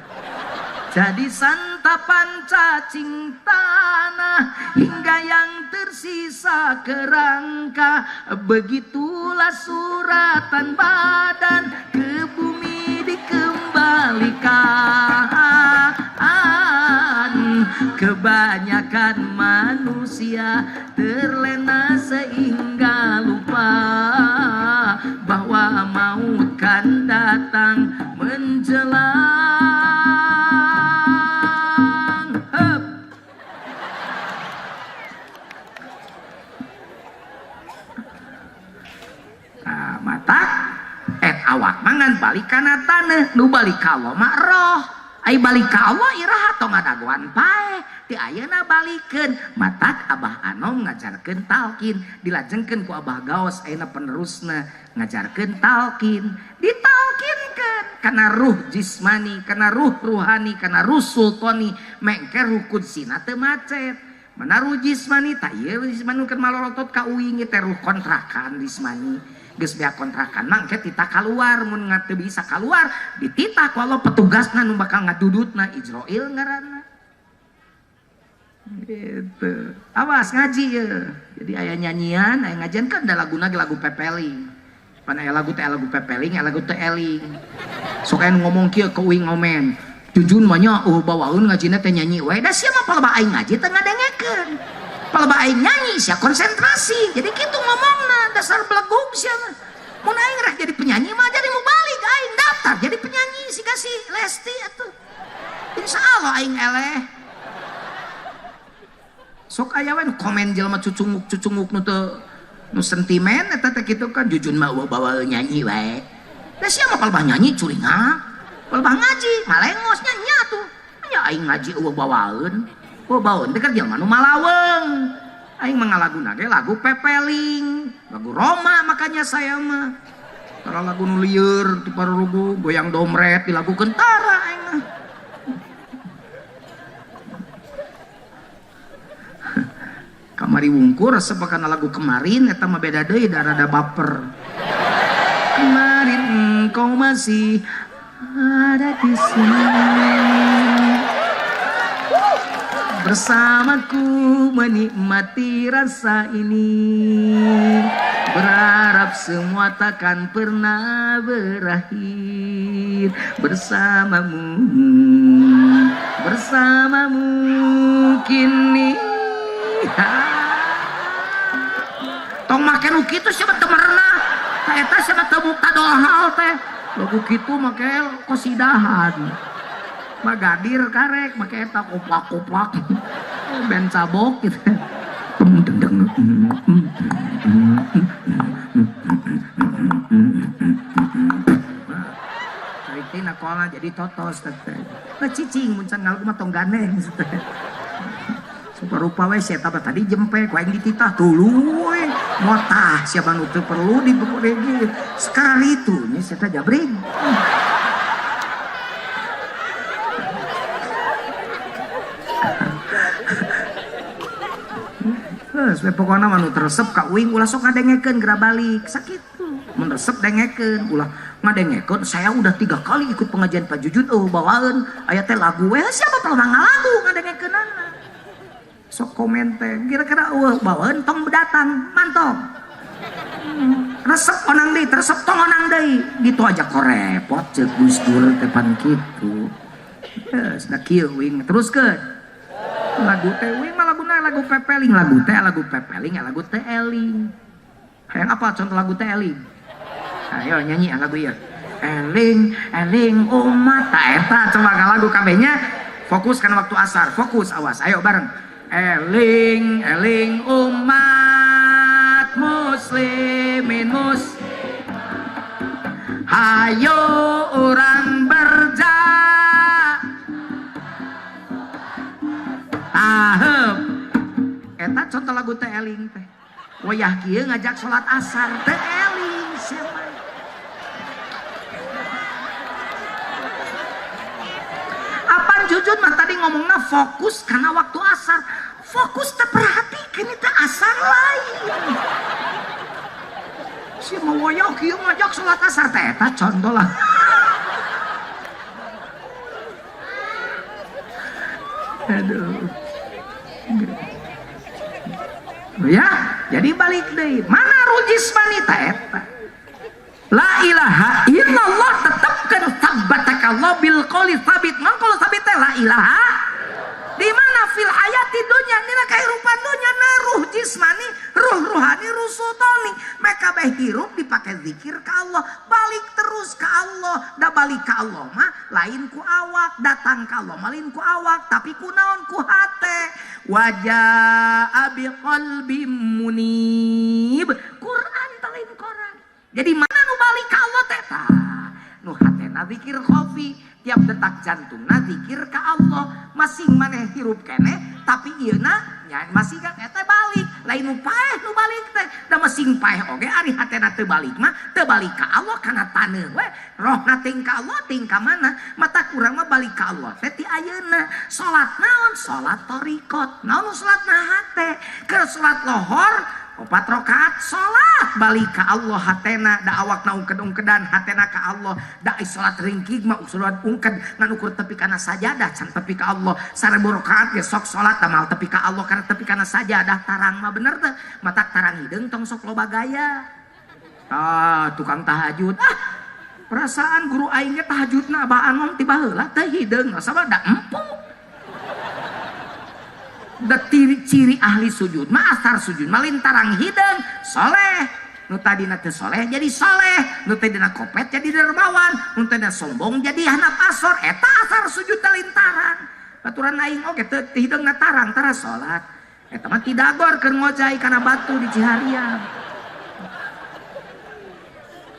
jadi santapan cacing tanah hingga yang tersisa kerangka begitulah suratan badan ke bumi dikembalikan kebanyakan manusia terlena sehingga lupa bahwa maut kan datang menjelang. Mata awak mangan balik kana tanah nu balik ka Allah mah roh ai balik ka Allah iraha tong ngadaguan pae ti ayeuna balikeun matak Abah Anom ngajarkeun talqin dilajengkeun ku Abah Gaos ayeuna penerusna ngajarkeun talqin ditalqinkeun kana ruh jismani kana ruh ruhani kana ruh sultani mengke ruh kudsina teu macet mana ruh jismani tah ieu jismani keur malorotot ka uing teh ruh kontrakan jismani geus bea kontrakan mangke tita keluar mun teu bisa keluar dititah ku Allah petugasna nu bakal ngadudutna Ijroil ngaranna gitu. Awas ngaji ya. Jadi aya nyanyian aya ngajian kan ada laguna ge lagu pepeling pan aya lagu teh lagu pepeling aya lagu teh eling sok aya ngomong kieu ke uing ngomen Jujun mah nya bawaeun ngajina teh nyanyi we da sia mah paleba aing ngaji teh ngadengekeun paleba aing nyanyi sia konsentrasi jadi kitu ngomongna dasar belegug sia mah mun aing rek jadi penyanyi mah jadi mubalik aing daftar jadi penyanyi si kasih Lesti atuh insyaallah aing eleh sok aya we komen jelema cucunguk nu sentimen eta teh kitu kan Jujun mah bawa nyanyi we da sia mah paleba nyanyi curinga paleba ngaji malengos nyanyi atuh nya aing ngaji bawaeun bawaeun teh kan jelema nu malaweng aing mangalaguna ge lagu pepeling lagu Roma makanya saya mah kalau lagu nu lieur ti parurugu goyang domret di lagu kentara aing mah kamari wungkur resep kana lagu kemarin eta mah beda deui da rada baper kemarin engkau masih ada di sini bersamaku menikmati rasa ini berharap semua takkan pernah berakhir bersamamu kini tong make nu kitu sia teu merenah ta eta sia teu buka dohal teh lagu kitu make kosidahan magadir karek make eta koplak-koplak ben cabok gitu Cari nakola jadi totos teh cicing muncan ngalagu mah tong ganeng rupa we sia tadi jempe ku aing dititah tuluy we motah siapa nu teu perlu dibeki sekali tuh nya sia teh jabring pokoknya mah nu teresep ka uing ulah sok ngadengekeun geura balik sakitu mun resep dengekeun ulah ngadengekeun saya udah 3 kali ikut pengajian Pak Jujun bawaeun aya teh lagu we siapa pernah ngalagu ngadengekeunana sok komen teh kira-kira bawaeun tong datang mantong resep onang deui resep tong onang deui gitu aja korepot ceuk Gus Dur teh pan kitu geus da kieu uing teruskeun lagu teh uing mah laguna lagu pepeling lagu pepeling lagu teh eling hayang apa contoh lagu teh eling ayo nyanyi lagu ieu eling eling umat ta eta coba ka lagu kabehnya Fokus karena waktu asar. Fokus, awas. Ayo bareng. Eling, eling umat muslimin hayo orang tahep. Eta contoh lagu teh eling teh. Wayah kieu ngajak salat asar teh eling siapa? Apaan Jujun mah tadi ngomongnya fokus karena waktu asar. Fokus teh perhatikan itu asar lain. Si mau wayah kieu ngajak salat asar teh eta contoh lah. Aduh. Ya, jadi balik deh. Mana rujis wanita eta? La ilaha illallah tetapkan tabbatakallah bil qouli tsabit. Mangkol sabit teh la ilaha. Di mana fil hayati dunya dina kehidupan dunya na ruh jismani, ruh rohani, ruh sultani. Mereka bae hirup dipakai zikir ke Allah, balik terus ke Allah. Da balik ke Allah mah lain ku awak, datang ke Allah malin ku awak, tapi ku naon ku hate. Wajah biqalbim munib. Quran talin Quran. Jadi mana nu balik ka Allah teh tah? Nu hatena zikir khofi, tiap detak jantungna zikir ka Allah. Masing maneh hirup keneh, tapi ieuna nya masih kan eta balik. Lain nu paeh nu balik teh. Da masing paeh oge ari hatena teu balik mah teu balik ka Allah kana taneuh we. Rohna ting ka Allah ting ka mana? Mata kurang mah balik ka Allah teh ti ayeuna. Salat naon? Salat thariqat. Naon salatna hate? Keur salat lohor 4 rakaat salat balik ka Allah hatena da awakna ungked-ungkedan hatena ka Allah da salat ringkig mah salat ungked ngan ukur tepi kana sajadah can tepi ka Allah 1000 rakaat ge sok salat da mal tepi ka Allah kana tepi kana sajadah tarang mah bener teh matak tarang hideung tong sok loba gaya tukang tahajud perasaan guru aing ge tahajudna abaan mah ti baheula teh hideung sabab da empuk. Da ciri ahli sujud mah asar sujud malin tarang hideung soleh nu tadina teu soleh jadi soleh nu tadina kopet jadi dermawan nu tadina sombong jadi handap asor eta asar sujud talintaran baturan aing oge teu hideungna tarang tara salat eta mah tidagor keur ngojai kana batu di Cihariang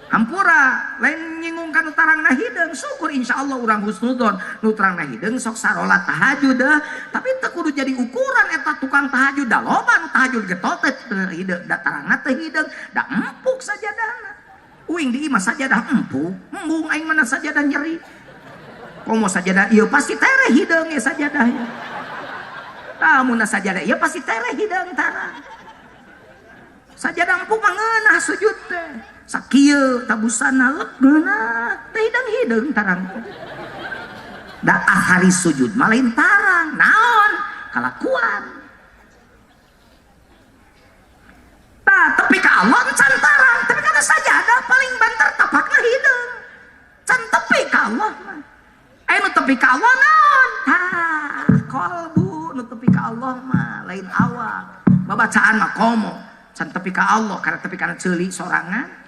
hampura lain nyinggung kanu tarangna hideung syukur insyaallah urang husnudon nu tarangna hideung sok sarolat tahajud tapi teu kudu jadi ukuran eta tukang tahajud da loba nu tahajud getot teh hideung da tarangna teh hideung da empuk sajadahna uing di imah sajadah empuk embung aing mana sajadah nyeri komo sajadah ieu pasti tereh hideung ya sajadahnya mun sajadah ieu pasti tereh hideung tarang sajadah empuk mah ngeunah sujud teh sakieu tabusana legna teh hideung tarang da ahari sujud malain tarang naon kalakuan tah tepi ka Allah can tarang tapi kana sajadah paling banter tapakna hideung can tepi ka Allah nu tepi ka Allah naon tah qalbu nu tepi ka Allah mah lain awak babacaan mah komo can tepi ka Allah karena tepi kana ceuli sorangan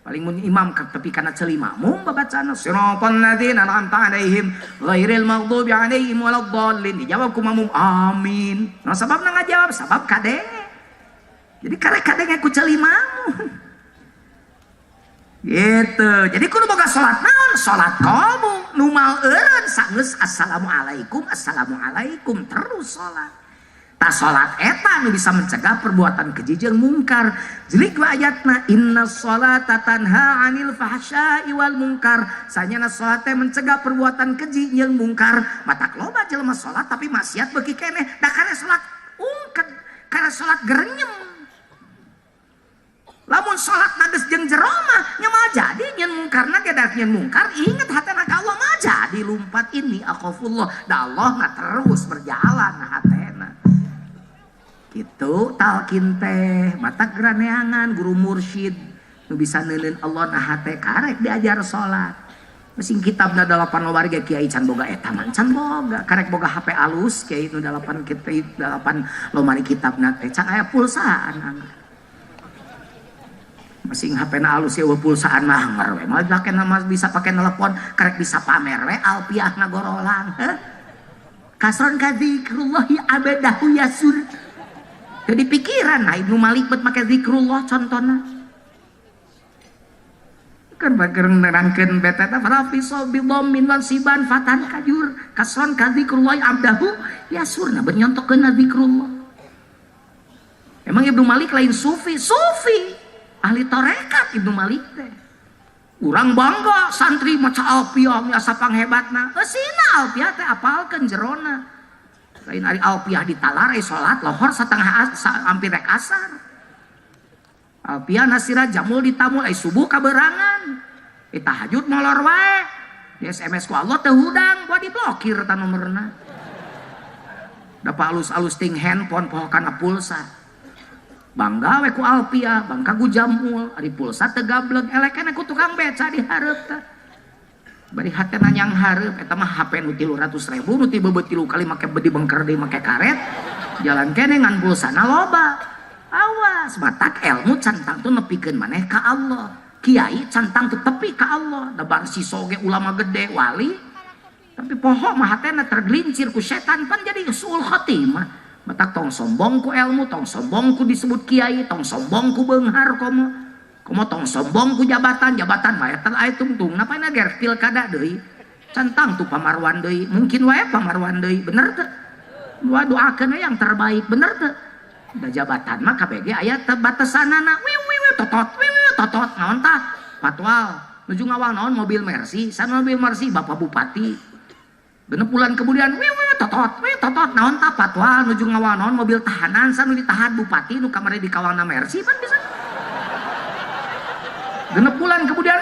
paling mun imam ka tepi kana ceuli makmum babacana siratal ladzina an'amta 'alaihim ghairil maghdubi 'alaihim waladdallin dijawab ku makmum amin nah sababna ngajawab sabab kadenge jadi karek kadenge ku ceuli makmum gitu jadi kudu boga salat naon salat qalbu nu mal eureun sageus assalamualaikum terus salat ta salat eta nu bisa mencegah perbuatan keji jeung mungkar. Jelik wa ayatna innas sholata tanha 'anil fahsya'i wal munkar. Sanyana salat teh mencegah perbuatan keji jeung mungkar. Matak loba jelema salat tapi maksiat beuki keneh. Da kana salat ungked, kana salat gerenyem. Lamun salat nades jeung jero mah nya mah jadi nyeun mungkarna ge dak nyeun mungkar inget hatena ka Allah mah jadi lumpat ini akhafullah. Da Allah mah terus berjalan hatena. Gitu talkin teh mata geraneangan guru mursyid nu bisa neuleun Allah na hate karek diajar salat mesin kitabna 8 warga kiai can boga eta man can boga karek boga HP alus kiai nu 8 kitab 8 lomari kitabna teh can aya pulsaan anggar mesin HP na alus ya pulsaan mah anggar we mah bisa pake telepon karek bisa pamer we alpiah ngagorolang kasron ka zikrullahi abadahu yasur. Jadi pikiran nah Ibnu Malik bet make zikrullah contohna. Kan bagereng nerangkeun beta teh rafi sobi dhammin wan siban fatan kajur kasron ka zikrullahi abdahu yasurna benyontokeun zikrullah. Emang Ibnu Malik lain sufi ahli tarekat Ibnu Malik teh. Urang bangga santri maca alfiah asa panghebatna. Eusina alfiah teh apalkeun jerona. Lain ari alfiah ditalar salat lohor satengah hampir rek asar. Alfiah nasira jamul ditamul subuh kaberangan. Tahajud molor wae. Di SMS ku Allah teu hudang buat diblokir ta nomerna. Dapat alus-alus ting handphone poho kana pulsa. Bangga we ku alfiah, bangga ku jamul, ari pulsa teu gableng elek keneh ku tukang beca di hareup teh. Bari hatena nyang hareup eta mah HP nu 300.000 nu ti beubeut 3 kali make bedi bengker deui make karet. Jalan keneh ngan pulsana loba. Awas batak ilmu cantang tuh nepikeun maneh ka Allah. Kiai cantang tuh tepi ka Allah. Da bar si soge ulama gede wali. Tapi poho mah hatena tergelincir ku setan pan jadi suul khotimah. Batak tong sombong ku ilmu, tong sombong ku disebut kiai, tong sombong ku beunghar komo tong sombong ku jabatan mah eta aya tungtung napana ger pilkada deui. Cantang tuh pamarwan deui, mungkin wae pamarwan deui, bener teu? Doakeun yang terbaik, bener teu? Da jabatan mah KBG aya teu batasanana. Totot naon tah? Patwal. Nuju ngawal naon mobil Mercy, san mobil Mercy Bapak Bupati. Genep bulan kemudian totot naon tah patwal nuju ngawal naon mobil tahanan san ditahan bupati nu kamari di kawangna Mercy pan bisa. Genep bulan kemudian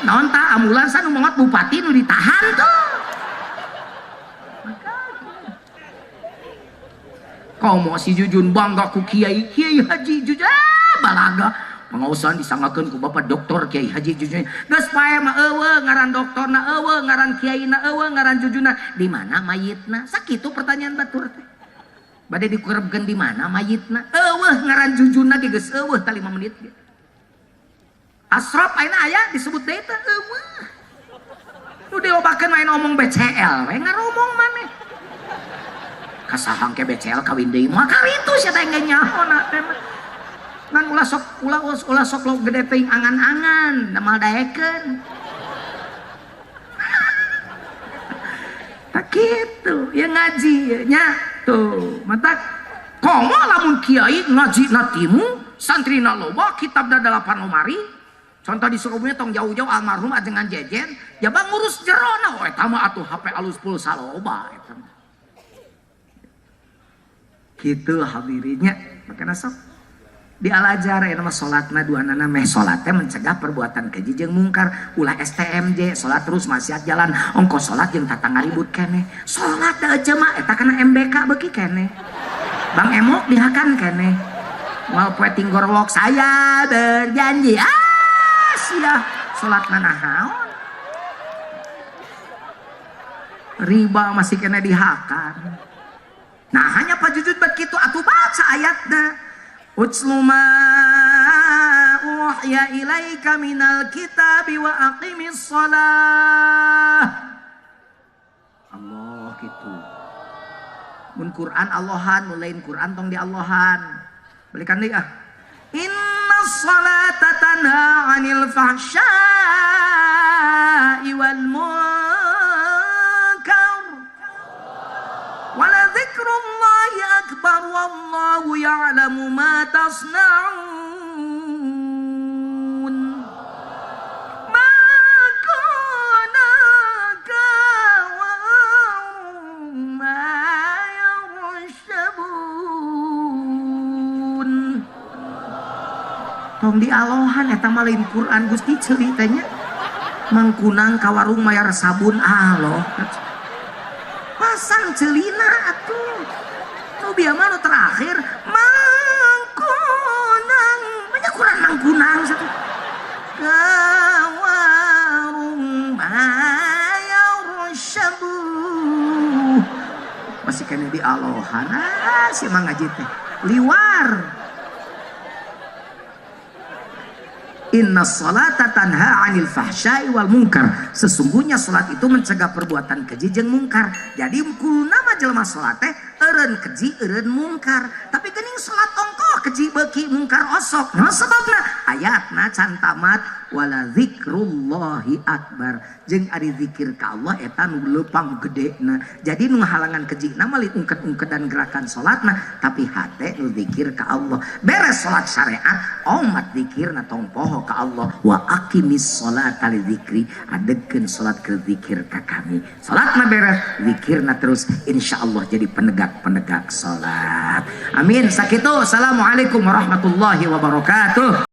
naon tah ambulans anu mongot bupati nu ditahan tuh. Kau mau si Jujun bangga ku Kiai Haji Jujun balaga pengawasan disangakeun ku Bapak Doktor Kiai Haji Jujun. Geus pae mah eueuh ngaran doktorna eueuh ngaran kiaina eueuh ngaran jujuna. Di mana mayitna? Sakitu pertanyaan batur teh. Bade dikurebkeun di mana mayitna? Eueuh ngaran jujuna ge geus eueuh tah 5 menit ge. Asraf ayeuna aya disebut deui teh eueuh. Nu diobakeun main omong BCL we ngaromong maneh. Kasahang ke BCL kawin deui moal karitu sia teh engge nyaho teh mah. Ngan ulah sok lo gede teuing angan-angan damal daekeun. Tak kitu ya ngaji nya tuh mata komo lamun kiai ngaji na timu santrina loba kitabna 8 lemari contoh di Sukabumi tong jauh-jauh almarhum ajengan jejen ya bang ngurus jerona we eta mah atuh HP alus pulsa loba eta kitu hadirinya makana sok di Al-Azhar ya nama sholatna dua nana meh sholatnya mencegah perbuatan keji jeung mungkar ulah STMJ sholat terus maksiat jalan ongkos sholat jeung tatang ngaribut kene sholat teh aja mah eta kana MBK beuki kene Bang Emok dihakan kene mau poe tinggorwok saya berjanji sia sholatna nahaon riba masih kena dihakan nah hanya Pak Jujud begitu atuh baca ayatna Utslu ma uhya ilaika minal kitabi wa aqimis shalah. Allah gitu. Mun Quran Allahan, mun lain Quran tong di Allahan. Balikan deui ah. Innas salata tanha 'anil fahsya'i wal munkar. Wa la dzikrullahi akbar wallahu ya'lamu ma tasna'un. Ma kana ma yarsyabun. Tong di alohan eta mah lain Quran Gusti ceritanya mangkunang ka warung mayar sabun aloh. Pasang celina atuh. Nu bieu mah nu terakhir mangkunang. Banyak Quran mangkunang satu. Ka warung mayar sabun. Masih kena di alohan si mang ngaji teh. Liwar. Inna sholata tanha 'anil fahsya'i wal munkar. Sesungguhnya salat itu mencegah perbuatan keji jeung mungkar. Jadi kuluna mah jelema salat teh eureun keji eureun mungkar. Tapi geuning salat ongkoh keji beuki mungkar osok. Naon sababna? Ayatna can tamat wala zikrullahi akbar. Jeung ari zikir ka Allah eta nu leumpang gedena. Jadi nu halangan kejina mah ungked-ungkedan gerakan salatna, tapi hate nu zikir ka Allah. Beres salat syariat, omat zikirna tong poho ka Allah. Wa aqimis sholata li dzikri, adegeun salat ke zikir ka kami. Salatna beres, zikirna terus, insyaallah jadi penegak-penegak salat. Amin. Sakitu. Assalamualaikum warahmatullahi wabarakatuh.